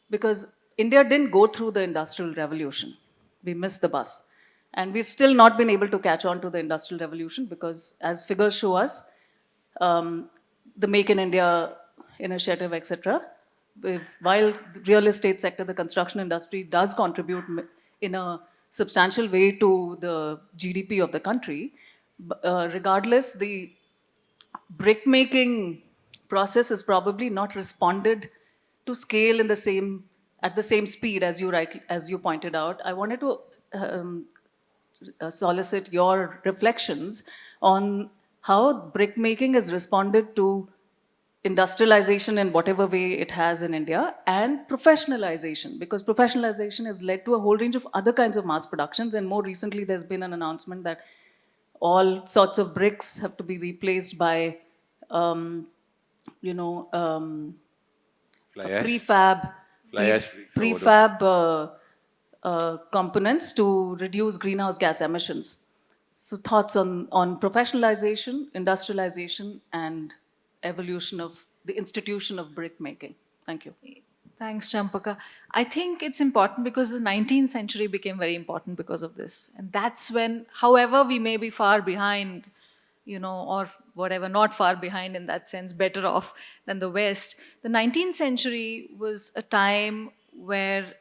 Because India didn't go through the industrial revolution. We missed the bus. And we've still not been able to catch on to the industrial revolution because, as figures show us, the Make in India initiative, etc., while the real estate sector, the construction industry does contribute in a substantial way to the GDP of the country, regardless, the brick making process has probably not responded to scale in the same at the same speed as you pointed out. I wanted to solicit your reflections on how brick making has responded to industrialization in whatever way it has in India and professionalization, because professionalization has led to a whole range of other kinds of mass productions. And more recently, there's been an announcement that all sorts of bricks have to be replaced by, um, you know, Fly ash? prefab, Fly ash bricks or whatever. components to reduce greenhouse gas emissions. So thoughts on professionalization, industrialization, and evolution of the institution of brick making. Thank you. Thanks, Champaka. I think it's important because the 19th century became very important because of this. And that's when, however, we may be far behind, or whatever, not far behind in that sense, better off than the West. The 19th century was a time where,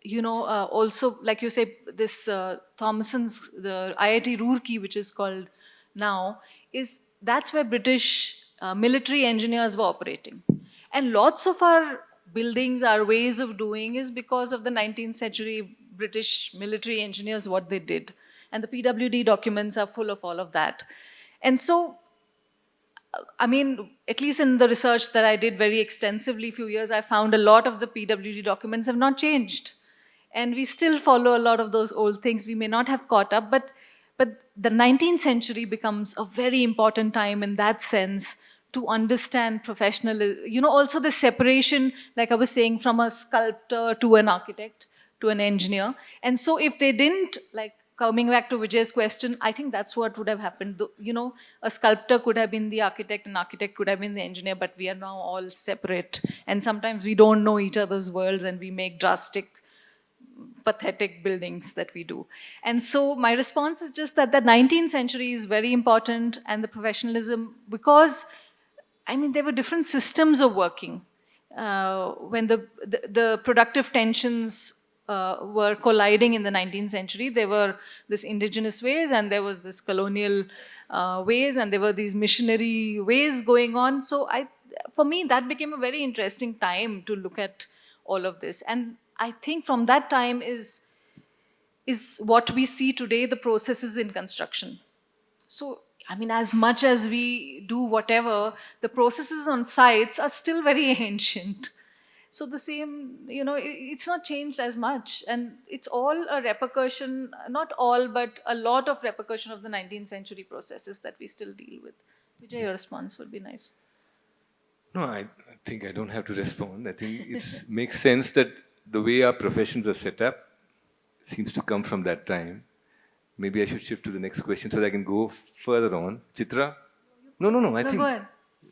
also, like you say, this Thomson's, the IIT Roorkee, which is called now, that's where British military engineers were operating. And lots of our buildings, our ways of doing is because of the 19th century British military engineers, what they did. And the PWD documents are full of all of that. And so, I mean, at least in the research that I did very extensively a few years, I found a lot of the PWD documents have not changed. And we still follow a lot of those old things. We may not have caught up, but the 19th century becomes a very important time in that sense to understand professional, also the separation, like I was saying, from a sculptor to an architect, to an engineer. And so if they didn't, like coming back to Vijay's question, I think that's what would have happened. A sculptor could have been the architect, an architect could have been the engineer, but we are now all separate. And sometimes we don't know each other's worlds and we make drastic, pathetic buildings that we do. And so my response is just that the 19th century is very important, and the professionalism, because there were different systems of working. When the productive tensions were colliding in the 19th century, there were this indigenous ways and there was this colonial ways and there were these missionary ways going on. So for me, that became a very interesting time to look at all of this. And I think from that time is what we see today, the processes in construction. So, as much as we do whatever, the processes on sites are still very ancient. So the same, it's not changed as much. And it's all a repercussion, not all, but a lot of repercussion of the 19th century processes that we still deal with. Vijay, your response would be nice. No, I think I don't have to respond. I think it makes sense that the way our professions are set up seems to come from that time. Maybe I should shift to the next question so that I can go further on. Chitra? No, no, no. I No, think, go ahead.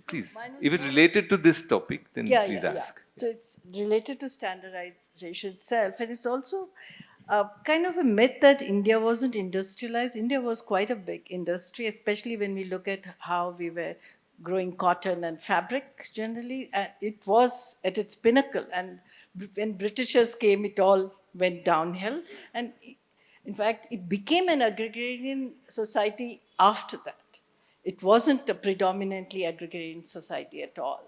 please, if it's related to this topic, then please ask. So it's related to standardization itself, and it's also kind of a myth that India wasn't industrialized. India was quite a big industry, especially when we look at how we were growing cotton and fabric generally. It was at its pinnacle, and when Britishers came, it all went downhill. And in fact, it became an agrarian society after that. It wasn't a predominantly agrarian society at all.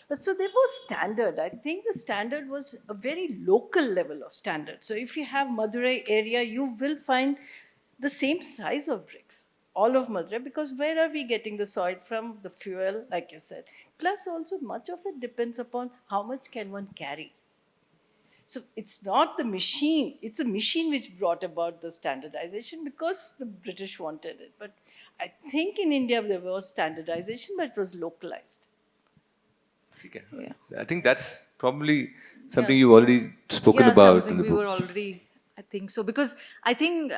But so there was standard. I think the standard was a very local level of standard. So if you have Madurai area, you will find the same size of bricks, all of Madurai, because where are we getting the soil from? The fuel, like you said. Plus also much of it depends upon how much can one carry. So it's not the machine, it's a machine which brought about the standardization because the British wanted it. But I think in India there was standardization, but it was localized. Okay. Yeah. I think that's probably something you've already spoken Yeah, about something in the we book. were already, I think so, because I think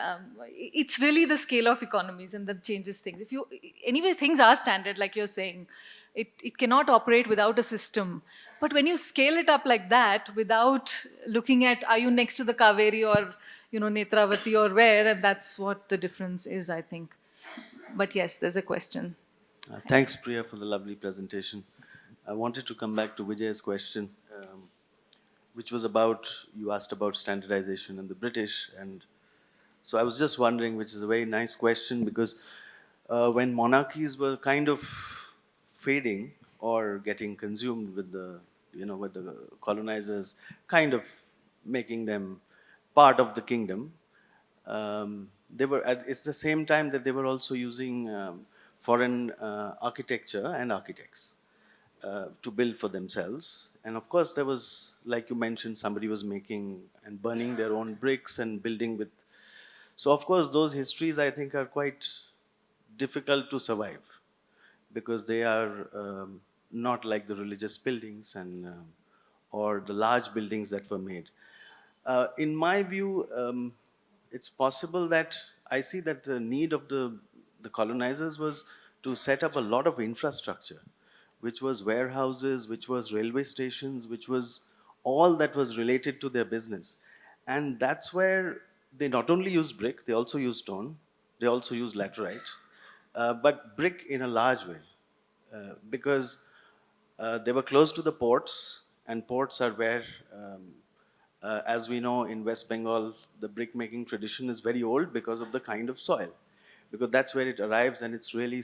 it's really the scale of economies and that changes things. If you, anyway, things are standard, like you're saying. It cannot operate without a system. But when you scale it up like that, without looking at, are you next to the Kaveri or, Netravati or where, and that's what the difference is, I think. But yes, there's a question. Thanks, Priya, for the lovely presentation. I wanted to come back to Vijay's question, which was about, you asked about standardization in the British. And so I was just wondering, which is a very nice question, because when monarchies were kind of fading or getting consumed with with the colonizers kind of making them part of the kingdom, they were it's the same time that they were also using foreign architecture and architects to build for themselves. And of course, there was, like you mentioned, somebody was making and burning their own bricks and building with. So, of course, those histories I think are quite difficult to survive because they are not like the religious buildings and or the large buildings that were made. In my view, it's possible that I see that the need of the colonizers was to set up a lot of infrastructure, which was warehouses, which was railway stations, which was all that was related to their business. And that's where they not only used brick, they also used stone, they also used laterite, but brick in a large way, because they were close to the ports, and ports are where, as we know in West Bengal, the brick making tradition is very old because of the kind of soil, because that's where it arrives and it's really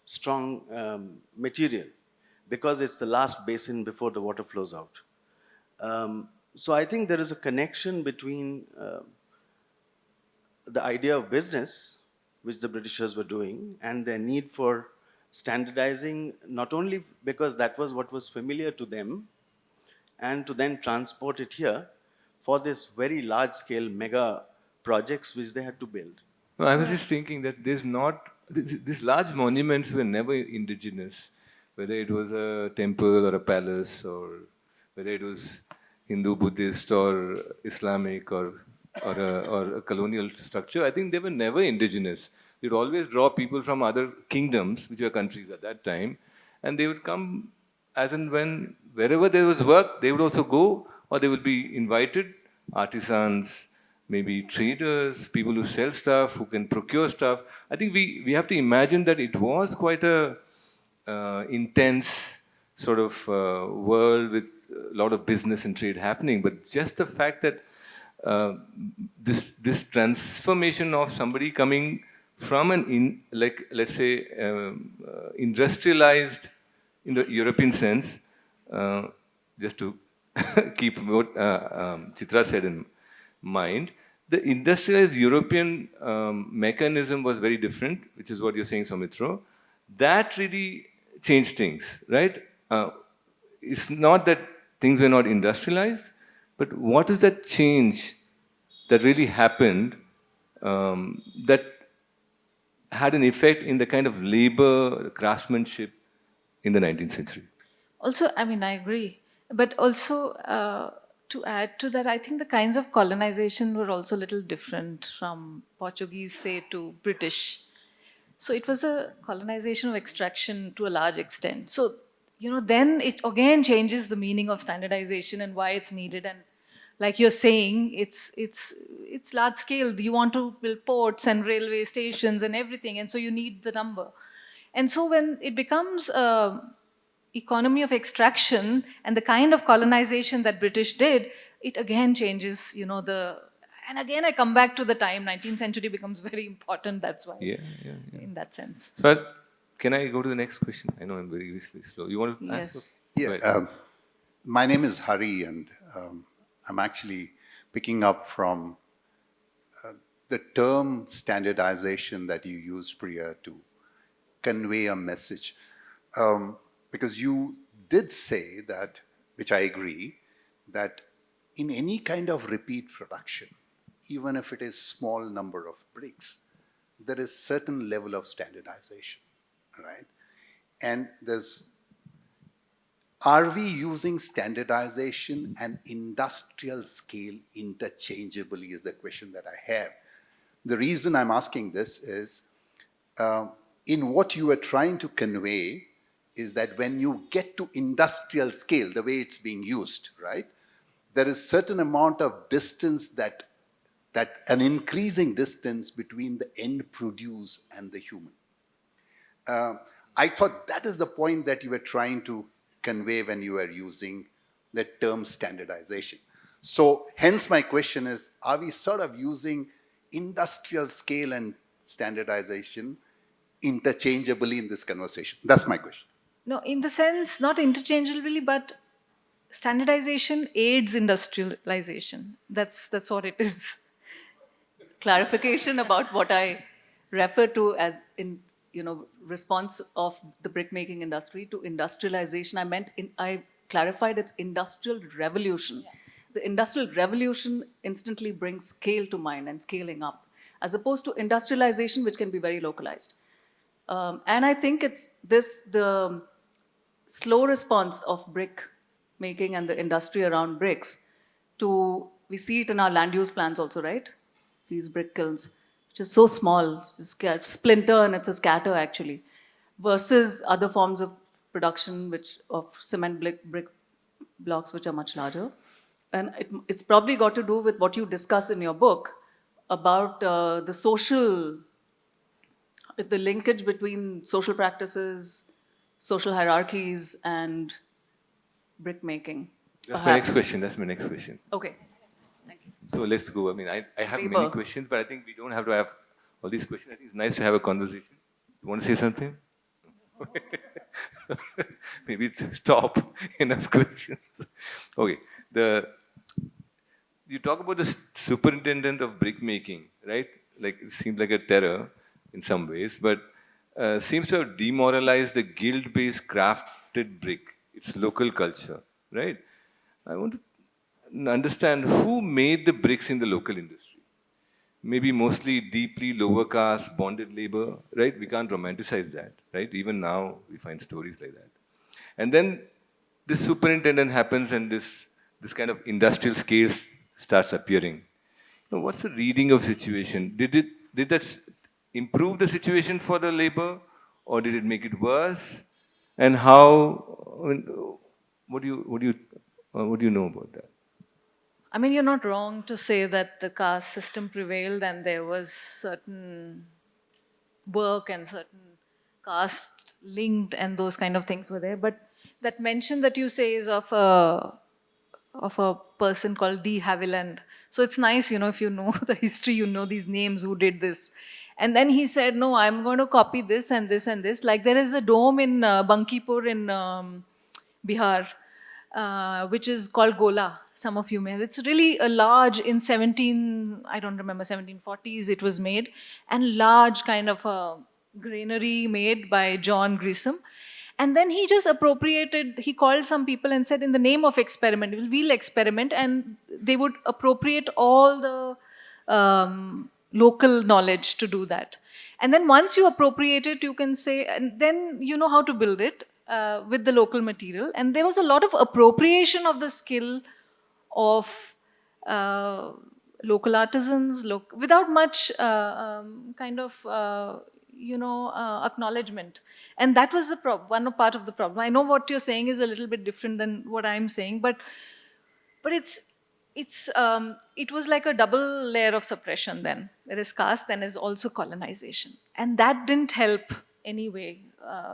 strong material, because it's the last basin before the water flows out. So I think there is a connection between the idea of business, which the Britishers were doing, and their need for standardizing, not only because that was what was familiar to them, and to then transport it here for this very large scale mega projects which they had to build. No, I was just thinking that there's not, these large monuments were never indigenous, whether it was a temple or a palace or whether it was Hindu, Buddhist or Islamic or a colonial structure. I think they were never indigenous. They'd always draw people from other kingdoms, which were countries at that time, and they would come as and when, wherever there was work, they would also go, or they would be invited, artisans, maybe traders, people who sell stuff, who can procure stuff. I think we have to imagine that it was quite a intense sort of world with a lot of business and trade happening. But just the fact that this transformation of somebody coming from like let's say industrialized in the European sense, just to keep what Chitra said in mind, the industrialized European mechanism was very different, which is what you're saying, Soumitra. That really changed things, right? It's not that things were not industrialized, but what is that change that really happened that had an effect in the kind of labor, craftsmanship in the 19th century? Also, I mean, I agree. But also, to add to that, I think the kinds of colonization were also a little different from Portuguese, say, to British. So it was a colonization of extraction to a large extent. So, then it again changes the meaning of standardization and why it's needed. And like you're saying, it's large scale. You want to build ports and railway stations and everything, and so you need the number. And so when it becomes economy of extraction and the kind of colonization that British did, it again changes, and again I come back to the time, 19th century becomes very important, that's why, Yeah, yeah, yeah. in that sense. So, can I go to the next question? I know I'm very slow. You want to ask? Yes. Go Yeah, ahead. my name is Hari, and I'm actually picking up from the term standardization that you used, Priya, to convey a message. Because you did say that, which I agree, that in any kind of repeat production, even if it is small number of bricks, there is certain level of standardization, right? And are we using standardization and industrial scale interchangeably is the question that I have. The reason I'm asking this is, in what you are trying to convey is that when you get to industrial scale, the way it's being used, right, there is certain amount of distance that an increasing distance between the end produce and the human. I thought that is the point that you were trying to convey when you were using the term standardization. So hence my question is, are we sort of using industrial scale and standardization interchangeably in this conversation? That's my question. No, in the sense, not interchangeably, but standardization aids industrialization. That's what it is. Clarification about what I refer to as response of the brickmaking industry to industrialization. I clarified it's industrial revolution. Yeah. The industrial revolution instantly brings scale to mind and scaling up, as opposed to industrialization, which can be very localized. And I think it's the slow response of brick making and the industry around bricks we see it in our land use plans also, right? These brick kilns, which is so small, just splinter and it's a scatter actually, versus other forms of production of cement brick blocks which are much larger. And it's probably got to do with what you discuss in your book about the linkage between social practices, social hierarchies, and brick making. That's my next question. That's my next question. Okay. Thank you. So let's go. I mean, I have many Labor. questions, but I think we don't have to have all these questions. I think it's nice to have a conversation. You want to say something? Maybe stop. Enough questions. Okay. You talk about the superintendent of brick making, right? Like it seems like a terror in some ways, but seems to have demoralized the guild-based crafted brick, its local culture, right? I want to understand who made the bricks in the local industry. Maybe mostly deeply lower caste, bonded labor, right? We can't romanticize that, right? Even now we find stories like that. And then this superintendent happens and this kind of industrial scale starts appearing. Now, what's the reading of situation? Did that improve the situation for the labor, or did it make it worse? And how? I mean, what do you know about that? I mean, you're not wrong to say that the caste system prevailed and there was certain work and certain caste linked and those kind of things were there. But that mention that you say is of a person called de Havilland. So it's nice, if you know the history, you know these names, who did this. And then he said, no, I'm going to copy this and this and this. Like there is a dome in Bankipur in Bihar, which is called Gola. Some of you may have. It's really a large, in 1740s it was made, and large kind of a granary made by John Grisham. And then he just appropriated, he called some people and said, in the name of experiment, we'll experiment, and they would appropriate all the local knowledge to do that. And then once you appropriate it, you can say, and then you know how to build it with the local material. And there was a lot of appropriation of the skill of local artisans, without much kind of, acknowledgement. And that was the one part of the problem. I know what you're saying is a little bit different than what I'm saying, but it was like a double layer of suppression then. There is caste, then is also colonization. And that didn't help anyway.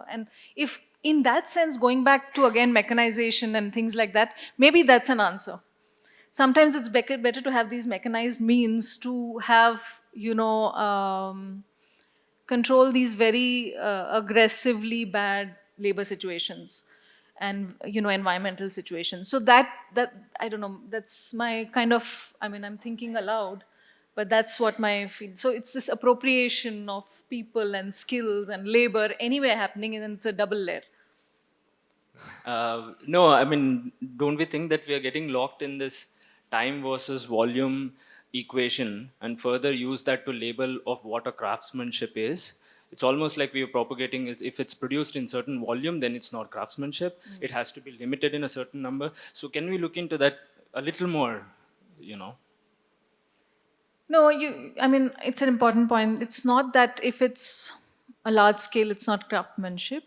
And if in that sense, going back to again mechanization and things like that, maybe that's an answer. Sometimes it's better to have these mechanized means to have, control these very aggressively bad labor situations and environmental situations. So that I don't know, that's my kind of, I'm thinking aloud, but that's what my feel. So it's this appropriation of people and skills and labor anyway happening, and it's a double layer. No, I mean, don't we think that we are getting locked in this time versus volume equation and further use that to label of what a craftsmanship is? It's almost like we are propagating if it's produced in certain volume, then it's not craftsmanship. It has to be limited in a certain number. So can we look into that a little more, No, it's an important point. It's not that if it's a large scale, it's not craftsmanship,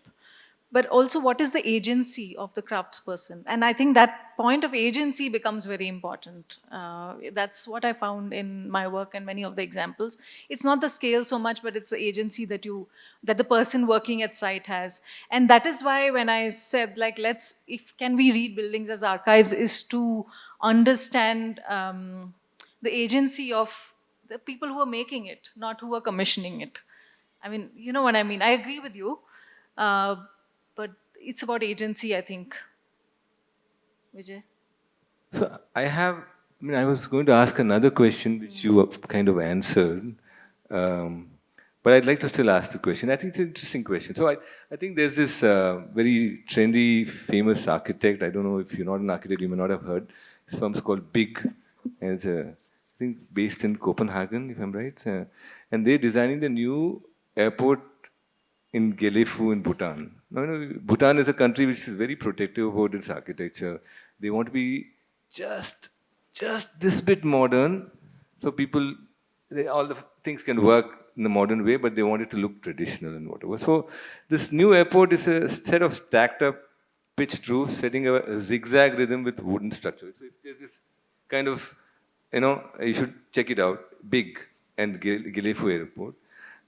but also what is the agency of the craftsperson? And I think that point of agency becomes very important. That's what I found in my work and many of the examples. It's not the scale so much, but it's the agency that the person working at site has. And that is why when I said, like, can we read buildings as archives, is to understand the agency of the people who are making it, not who are commissioning it. You know what I mean? I agree with you. But it's about agency, I think. Vijay? So I was going to ask another question which you kind of answered. But I'd like to still ask the question. I think it's an interesting question. So I think there's this very trendy, famous architect. I don't know if you're not an architect, you may not have heard. His firm's called Big. And it's, I think, based in Copenhagen, if I'm right. And they're designing the new airport in Gelefu in Bhutan. Now, Bhutan is a country which is very protective about its architecture. They want to be just this bit modern, so all the things can work in the modern way, but they want it to look traditional and whatever. So this new airport is a set of stacked up pitched roofs, setting a zigzag rhythm with wooden structure. So if there's this kind of, you should check it out, Big and Gelefu Airport.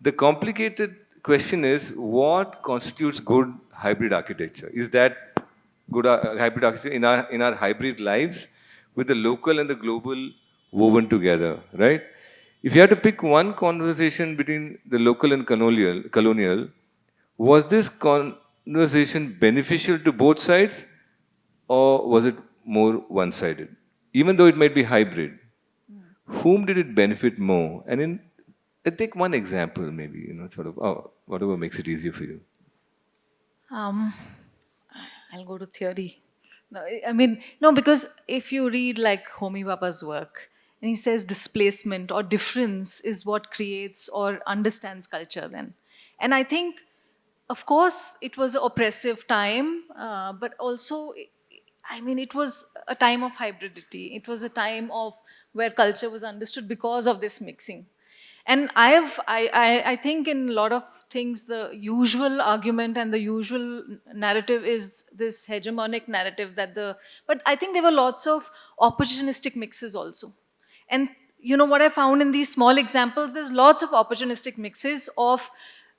The complicated question is, what constitutes good hybrid architecture? Is that good hybrid architecture in our hybrid lives with the local and the global woven together, right? If you had to pick one conversation between the local and colonial, was this conversation beneficial to both sides, or was it more one-sided? Even though it might be hybrid, whom did it benefit more? And take one example, maybe, whatever makes it easier for you. I'll go to theory. No, because if you read like Homi Bhabha's work, and he says displacement or difference is what creates or understands culture then. And I think, of course, it was an oppressive time, but also, it was a time of hybridity. It was a time of where culture was understood because of this mixing. And I think in a lot of things, the usual argument and the usual narrative is this hegemonic narrative but I think there were lots of opportunistic mixes also. And what I found in these small examples, there's lots of opportunistic mixes of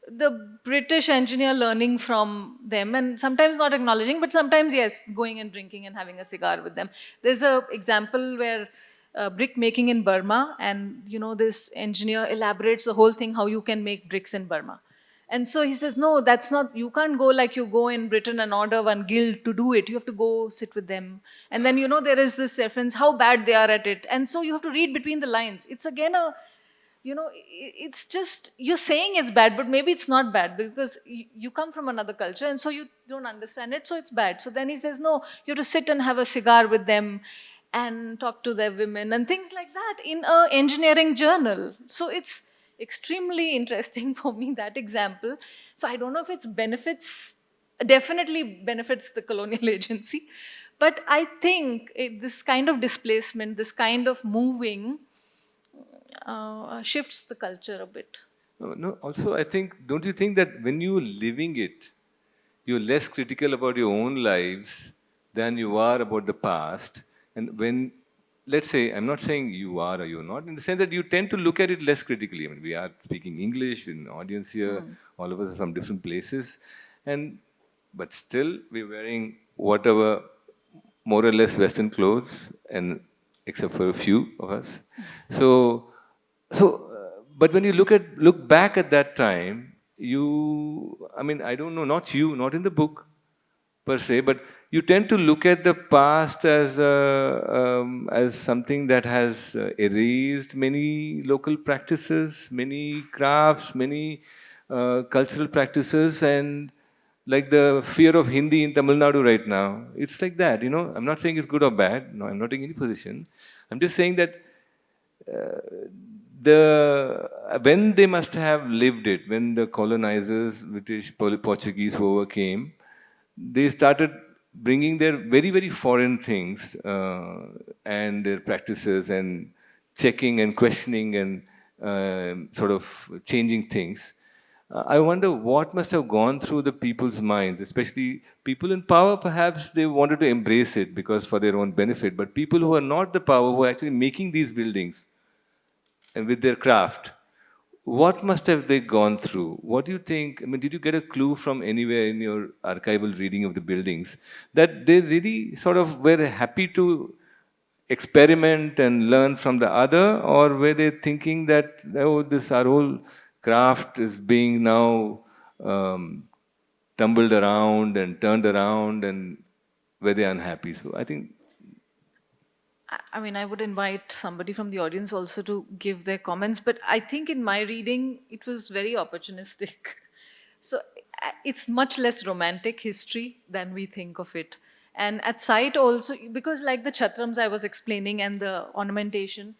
the British engineer learning from them, and sometimes not acknowledging, but sometimes, yes, going and drinking and having a cigar with them. There's an example where brick making in Burma, and this engineer elaborates the whole thing, how you can make bricks in Burma. And so he says, no, that's not, you can't go like you go in Britain and order one guild to do it. You have to go sit with them. And then, there is this reference, how bad they are at it. And so you have to read between the lines. It's again it's just, you're saying it's bad, but maybe it's not bad because you come from another culture and so you don't understand it, so it's bad. So then he says, no, you have to sit and have a cigar with them and talk to their women and things like that in an engineering journal. So it's extremely interesting for me, that example. So I don't know if definitely benefits the colonial agency, but I think this kind of displacement, this kind of moving, shifts the culture a bit. No, also I think, don't you think that when you're living it, you're less critical about your own lives than you are about the past? And when, let's say, I'm not saying you are or you're not, in the sense that you tend to look at it less critically. I mean, we are speaking English in audience here, all of us are from different places, and but still we're wearing whatever more or less Western clothes, and except for a few of us. So, but when you look back at that time, I mean, I don't know, not you, not in the book per se, but you tend to look at the past as something that has erased many local practices, many crafts, many cultural practices, and like the fear of Hindi in Tamil Nadu right now. It's like that, you know. I'm not saying it's good or bad. No, I'm not taking any position. I'm just saying that when they must have lived it, when the colonizers, British, Portuguese, whoever came, they started bringing their very, very foreign things and their practices and checking and questioning and sort of changing things. I wonder what must have gone through the people's minds, especially people in power. Perhaps they wanted to embrace it because for their own benefit, but people who are not the power, who are actually making these buildings and with their craft, what must have they gone through? What do you think? I mean, did you get a clue from anywhere in your archival reading of the buildings that they really sort of were happy to experiment and learn from the other, or were they thinking that, oh, this our whole craft is being now tumbled around and turned around, and were they unhappy? So I think. I mean, I would invite somebody from the audience also to give their comments, but I think in my reading, it was very opportunistic. So it's much less romantic history than we think of it. And at site also, because like the chatrams I was explaining and the ornamentation,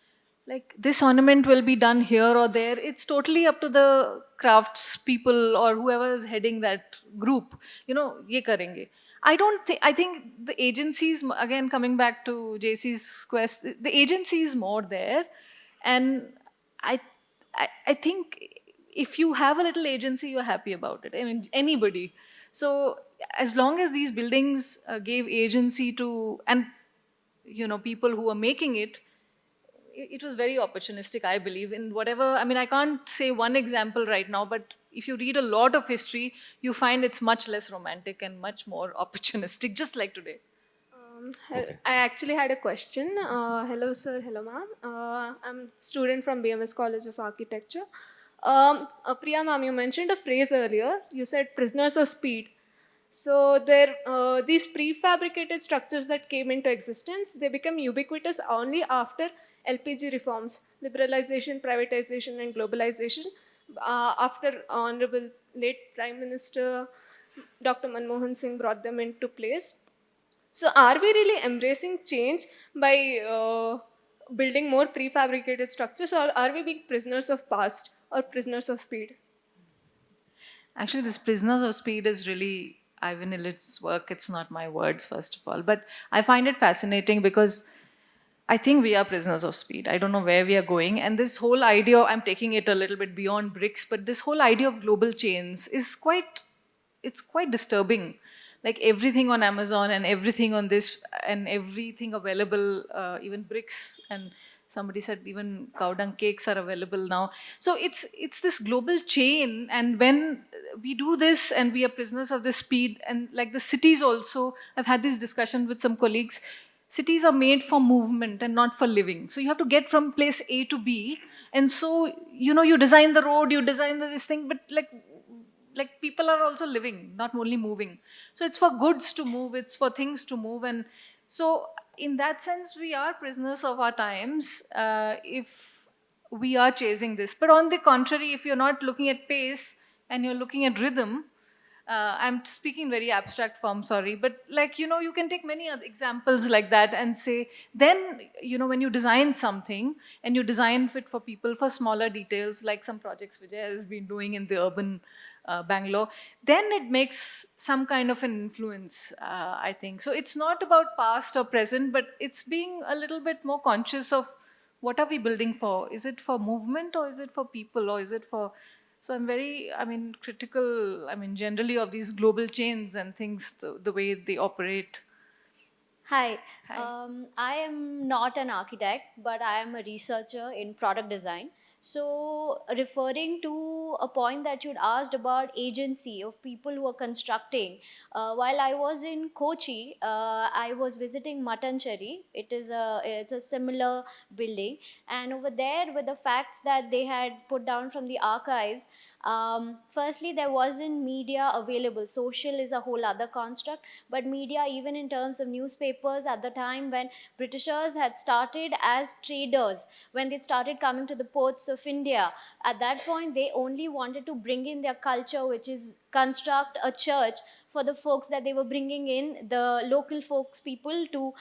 like this ornament will be done here or there. It's totally up to the crafts people or whoever is heading that group. You know, ye karenge. I don't think, I think the agencies, again, coming back to JC's quest, the agency is more there. And I, I think if you have a little agency, you're happy about it. I mean, anybody. So as long as these buildings gave agency to, and you know, people who are making it, it was very opportunistic, I believe, in whatever. I mean, I can't say one example right now, but if you read a lot of history, you find it's much less romantic and much more opportunistic, just like today. I actually had a question. Hello, sir. Hello, ma'am. I'm student from BMS College of Architecture. Priya, ma'am, you mentioned a phrase earlier. You said prisoners of speed. So there, these prefabricated structures that came into existence, they become ubiquitous only after LPG reforms, liberalization, privatization, and globalization. After Honorable late Prime Minister Dr. Manmohan Singh brought them into place. So are we really embracing change by building more prefabricated structures, or are we being prisoners of past or prisoners of speed? Actually, this Prisoners of Speed is really Ivan Illich's work. It's not my words, first of all. But I find it fascinating because I think we are prisoners of speed. I don't know where we are going. And this whole idea, I'm taking it a little bit beyond bricks, but this whole idea of global chains is it's quite disturbing. Like everything on Amazon and everything on this and everything available, even bricks, and somebody said even cow dung cakes are available now. So it's this global chain, and when we do this and we are prisoners of this speed, and like the cities also, I've had this discussion with some colleagues. Cities are made for movement and not for living. So you have to get from place A to B, and so you know you design the road, you design this thing, but like people are also living, not only moving. So it's for goods to move, it's for things to move. And so in that sense, we are prisoners of our times if we are chasing this. But on the contrary, if you're not looking at pace and you're looking at rhythm, I'm speaking very abstract form, sorry, but like, you know, you can take many other examples like that and say, then, you know, when you design something and you design fit for people for smaller details, like some projects Vijay has been doing in the urban Bangalore, then it makes some kind of an influence, I think. So it's not about past or present, but it's being a little bit more conscious of what are we building for? Is it for movement, or is it for people, or is it for So I'm very, critical, generally of these global chains and things, the way they operate. Hi. Hi. I am not an architect, but I am a researcher in product design. So, referring to a point that you'd asked about agency of people who are constructing, while I was in Kochi, I was visiting Matancheri. It's a similar building, and over there, with the facts that they had put down from the archives, firstly, there wasn't media available. Social is a whole other construct, but media, even in terms of newspapers, at the time when Britishers had started as traders, when they started coming to the ports of India, at that point they only wanted to bring in their culture, which is construct a church for the folks that they were bringing in, the local folks people, to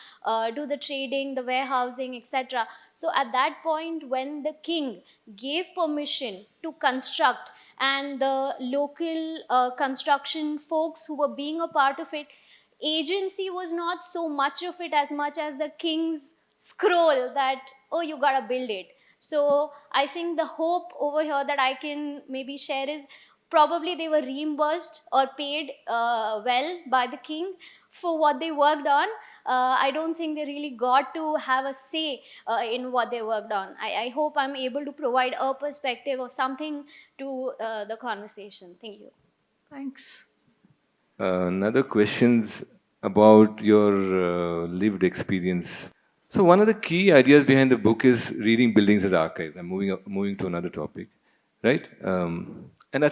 do the trading, the warehousing, etc. So at that point, when the king gave permission to construct, and the local construction folks who were being a part of it, agency was not so much of it, as much as the king's scroll that, oh, you gotta build it. So I think the hope over here that I can maybe share is, probably they were reimbursed or paid well by the king for what they worked on. I don't think they really got to have a say in what they worked on. I hope I'm able to provide a perspective or something to the conversation. Thank you. Thanks. Another questions about your lived experience. So one of the key ideas behind the book is reading buildings as archives. I'm moving to another topic, right? And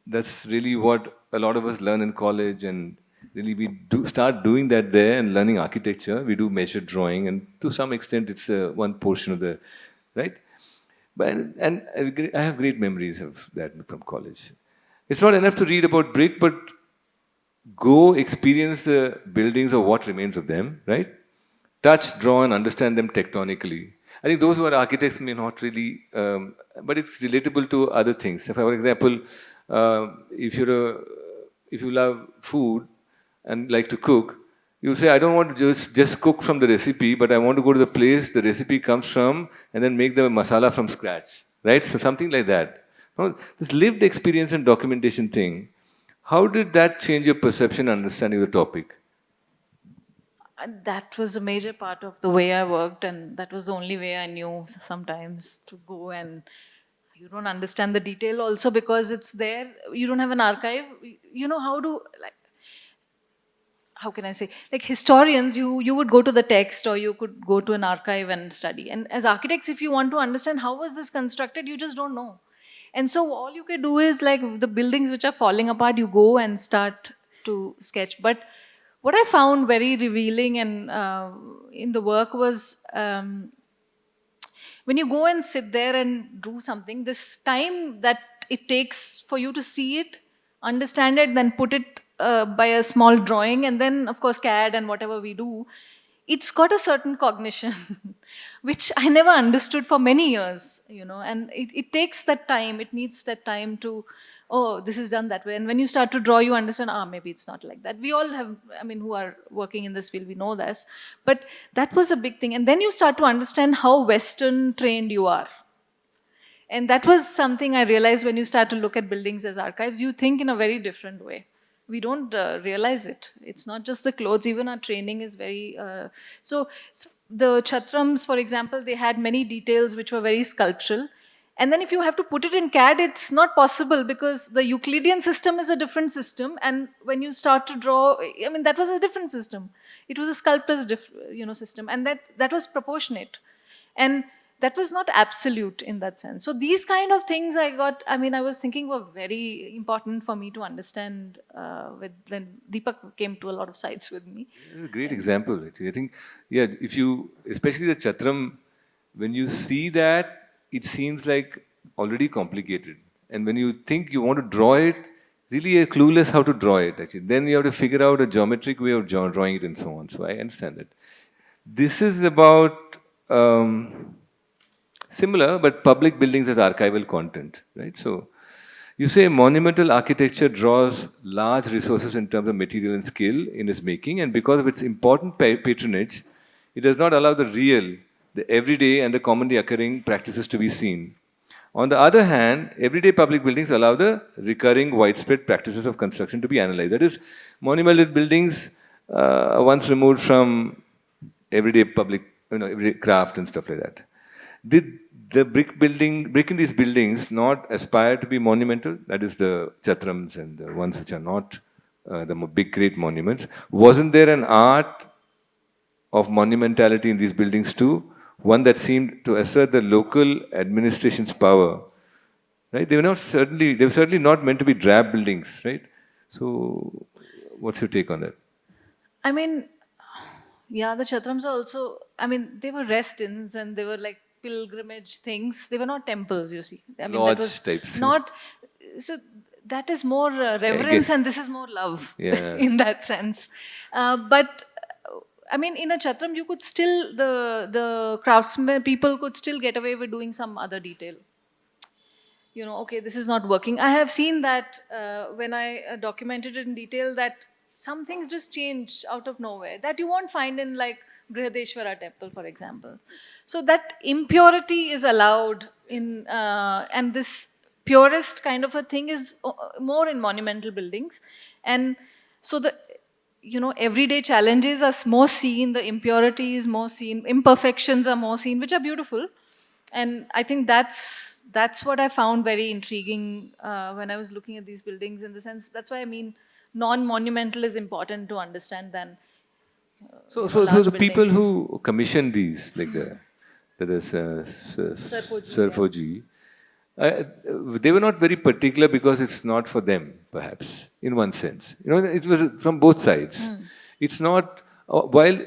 that's really what a lot of us learn in college, and really we start doing that there and learning architecture. We do measured drawing, and to some extent it's one portion of the, right? But and I have great memories of that from college. It's not enough to read about brick, but go experience the buildings or what remains of them, right? Touch, draw, and understand them tectonically. I think those who are architects may not really, but it's relatable to other things. So for example, if you love food and like to cook, you'll say, I don't want to just cook from the recipe, but I want to go to the place the recipe comes from and then make the masala from scratch, right? So something like that. Now, this lived experience and documentation thing, how did that change your perception and understanding of the topic? And that was a major part of the way I worked, and that was the only way I knew sometimes to go. And you don't understand the detail also because it's there. You don't have an archive. You know how to, like, how can I say, like historians, you would go to the text or you could go to an archive and study. And as architects, if you want to understand how was this constructed, you just don't know. And so all you can do is, like, the buildings which are falling apart, you go and start to sketch. But what I found very revealing and in the work was when you go and sit there and do something, this time that it takes for you to see it, understand it, then put it by a small drawing, and then of course CAD and whatever we do, it's got a certain cognition which I never understood for many years, and it takes that time, it needs that time to, oh, this is done that way. And when you start to draw, you understand, maybe it's not like that. We all have, who are working in this field, we know this. But that was a big thing. And then you start to understand how Western trained you are. And that was something I realized when you start to look at buildings as archives, you think in a very different way. We don't realize it. It's not just the clothes, even our training is very... So the Chatrams, for example, they had many details which were very sculptural. And then if you have to put it in CAD, it's not possible because the Euclidean system is a different system. And when you start to draw, that was a different system. It was a sculptor's system. And that was proportionate. And that was not absolute in that sense. So these kind of things I was thinking were very important for me to understand when Deepak came to a lot of sites with me. A great example, actually. I think, if you, especially the Chatram, when you see that, it seems like already complicated. And when you think you want to draw it, really you're clueless how to draw it, actually. Then you have to figure out a geometric way of drawing it and so on. So I understand that. This is about... similar, but public buildings as archival content, right? So you say monumental architecture draws large resources in terms of material and skill in its making, and because of its important patronage, it does not allow the real, the everyday and the commonly occurring practices to be seen. On the other hand, everyday public buildings allow the recurring widespread practices of construction to be analyzed. That is, monumental buildings are once removed from everyday public, everyday craft and stuff like that. Did the brick in these buildings not aspire to be monumental? That is the Chatrams and the ones which are not the big great monuments. Wasn't there an art of monumentality in these buildings too? One that seemed to assert the local administration's power, right? They were certainly not meant to be drab buildings, right? So, what's your take on that? I mean, yeah, the Chatrams are also, I mean, they were rest inns and they were like pilgrimage things. They were not temples, you see. I mean, that Lodge was types. not, so that is more reverence guess. and this is more love Yeah. in that sense. But I mean, in a Chatram, you could still, the craftsmen, people could still get away with doing some other detail. Okay, this is not working. I have seen that when I documented it in detail that some things just change out of nowhere that you won't find in like Brihadeshwara temple, for example. So that impurity is allowed in, and this purest kind of a thing is more in monumental buildings. And so the, everyday challenges are more seen, the impurity is more seen, imperfections are more seen, which are beautiful. And I think that's what I found very intriguing when I was looking at these buildings. In the sense, that's why I mean, non-monumental is important to understand than So large the people buildings. who commissioned these, like Sarfoji, they were not very particular because it's not for them, perhaps, in one sense. It was from both sides. It's not, while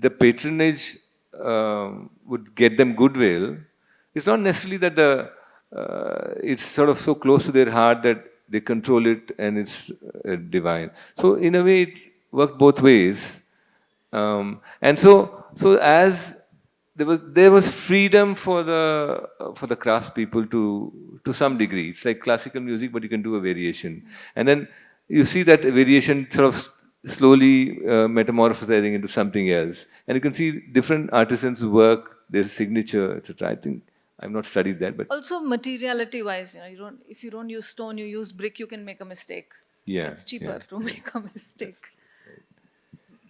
the patronage would get them goodwill, it's not necessarily that it's sort of so close to their heart that they control it and it's divine. So in a way, it worked both ways. And so as there was freedom for the craftspeople to some degree. It's like classical music, but you can do a variation, and then you see that variation sort of slowly metamorphosing into something else, and you can see different artisans work their signature, etc. I think I've not studied that, but Also materiality-wise, if you don't use stone, you use brick, you can make a mistake. yeah, It's cheaper to make a mistake.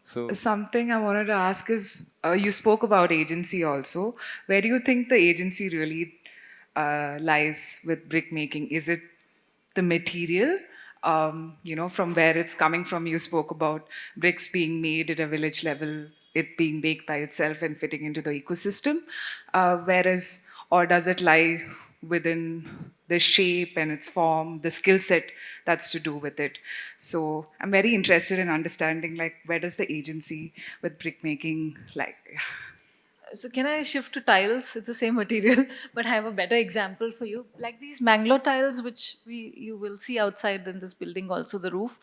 so Something I wanted to ask is you spoke about agency also. Where do you think the agency really lies with brick making? Is it the material? From where it's coming from, you spoke about bricks being made at a village level, it being baked by itself and fitting into the ecosystem. Or does it lie within the shape and its form, the skill set that's to do with it? So I'm very interested in understanding, like, where does the agency with brick making lie? So can I shift to tiles? It's the same material, but I have a better example for you. Like these Bangalore tiles, which you will see outside in this building, also the roof,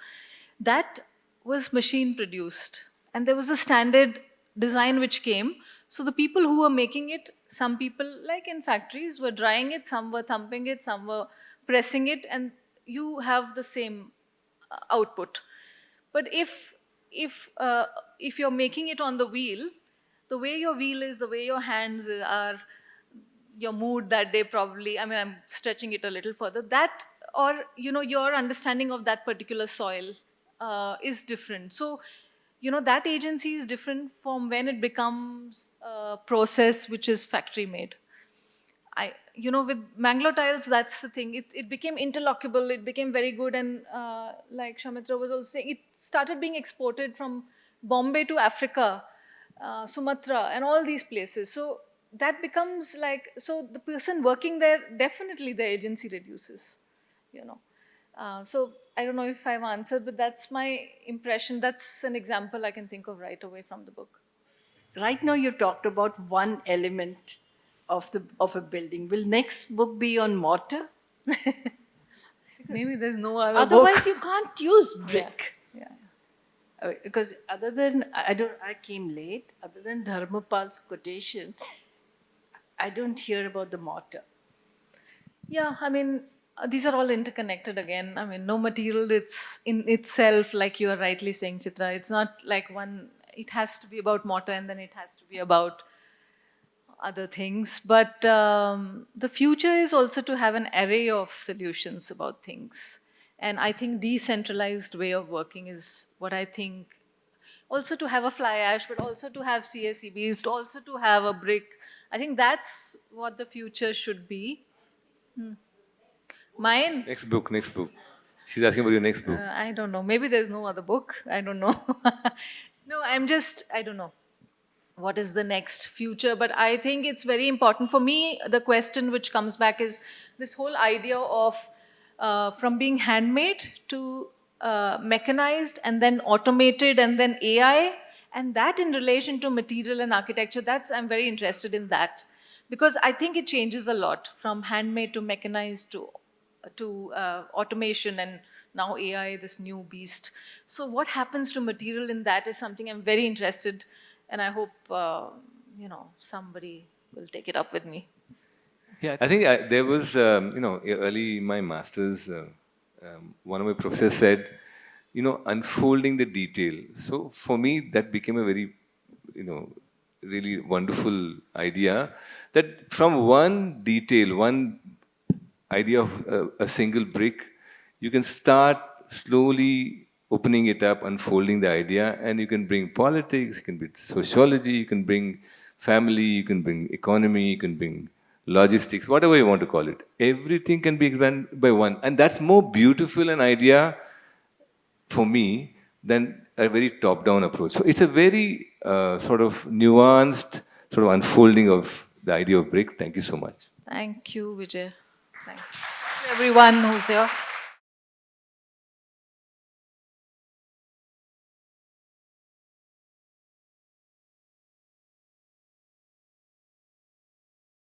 that was machine produced. And there was a standard design which came. So the people who were making it, some people, like in factories, were drying it, some were thumping it, some were pressing it, and you have the same output. But if you're making it on the wheel, the way your wheel is, the way your hands are, your mood that day probably, I mean, I'm stretching it a little further, that, or, your understanding of that particular soil is different. So, that agency is different from when it becomes a process which is factory made. With Bangalore tiles, that's the thing. It became interlockable. It became very good, and like Shamitra was also saying, it started being exported from Bombay to Africa, Sumatra, and all these places. So that becomes like, so the person working there, definitely the agency reduces. So I don't know if I've answered, but that's my impression. That's an example I can think of right away from the book. Right now, you talked about one element of a building. Will next book be on mortar? Maybe there's no other Otherwise, book. you can't use brick. Yeah. Because other than I came late. Other than Dharmapal's quotation, I don't hear about the mortar. Yeah, I mean, these are all interconnected again. I mean, no material, it's in itself, like you are rightly saying, Chitra. It's not like one, it has to be about mortar and then it has to be about other things. But the future is also to have an array of solutions about things. And I think decentralized way of working is what I think. Also to have a fly ash, but also to have CSEBs, also to have a brick. I think that's what the future should be. Mine? Next book, next book. She's asking about your next book. I don't know. Maybe there's no other book. I don't know. No, I don't know what is the next future. But I think it's very important for me. The question which comes back is this whole idea of from being handmade to mechanized and then automated and then AI. And that in relation to material and architecture, I'm very interested in that. Because I think it changes a lot from handmade to mechanized to automation and now AI, this new beast. So what happens to material in that is something I'm very interested, and I hope somebody will take it up with me. Yeah, I think there was, early in my master's, one of my professors said, unfolding the detail. So for me, that became a very, really wonderful idea that from one detail, one idea of a single brick, you can start slowly opening it up, unfolding the idea, and you can bring politics, you can bring sociology, you can bring family, you can bring economy, you can bring logistics, whatever you want to call it. Everything can be explained by one. And that's more beautiful an idea for me than a very top-down approach. So it's a very sort of nuanced sort of unfolding of the idea of brick. Thank you so much. Thank you, Vijay. Thank you to everyone who's here.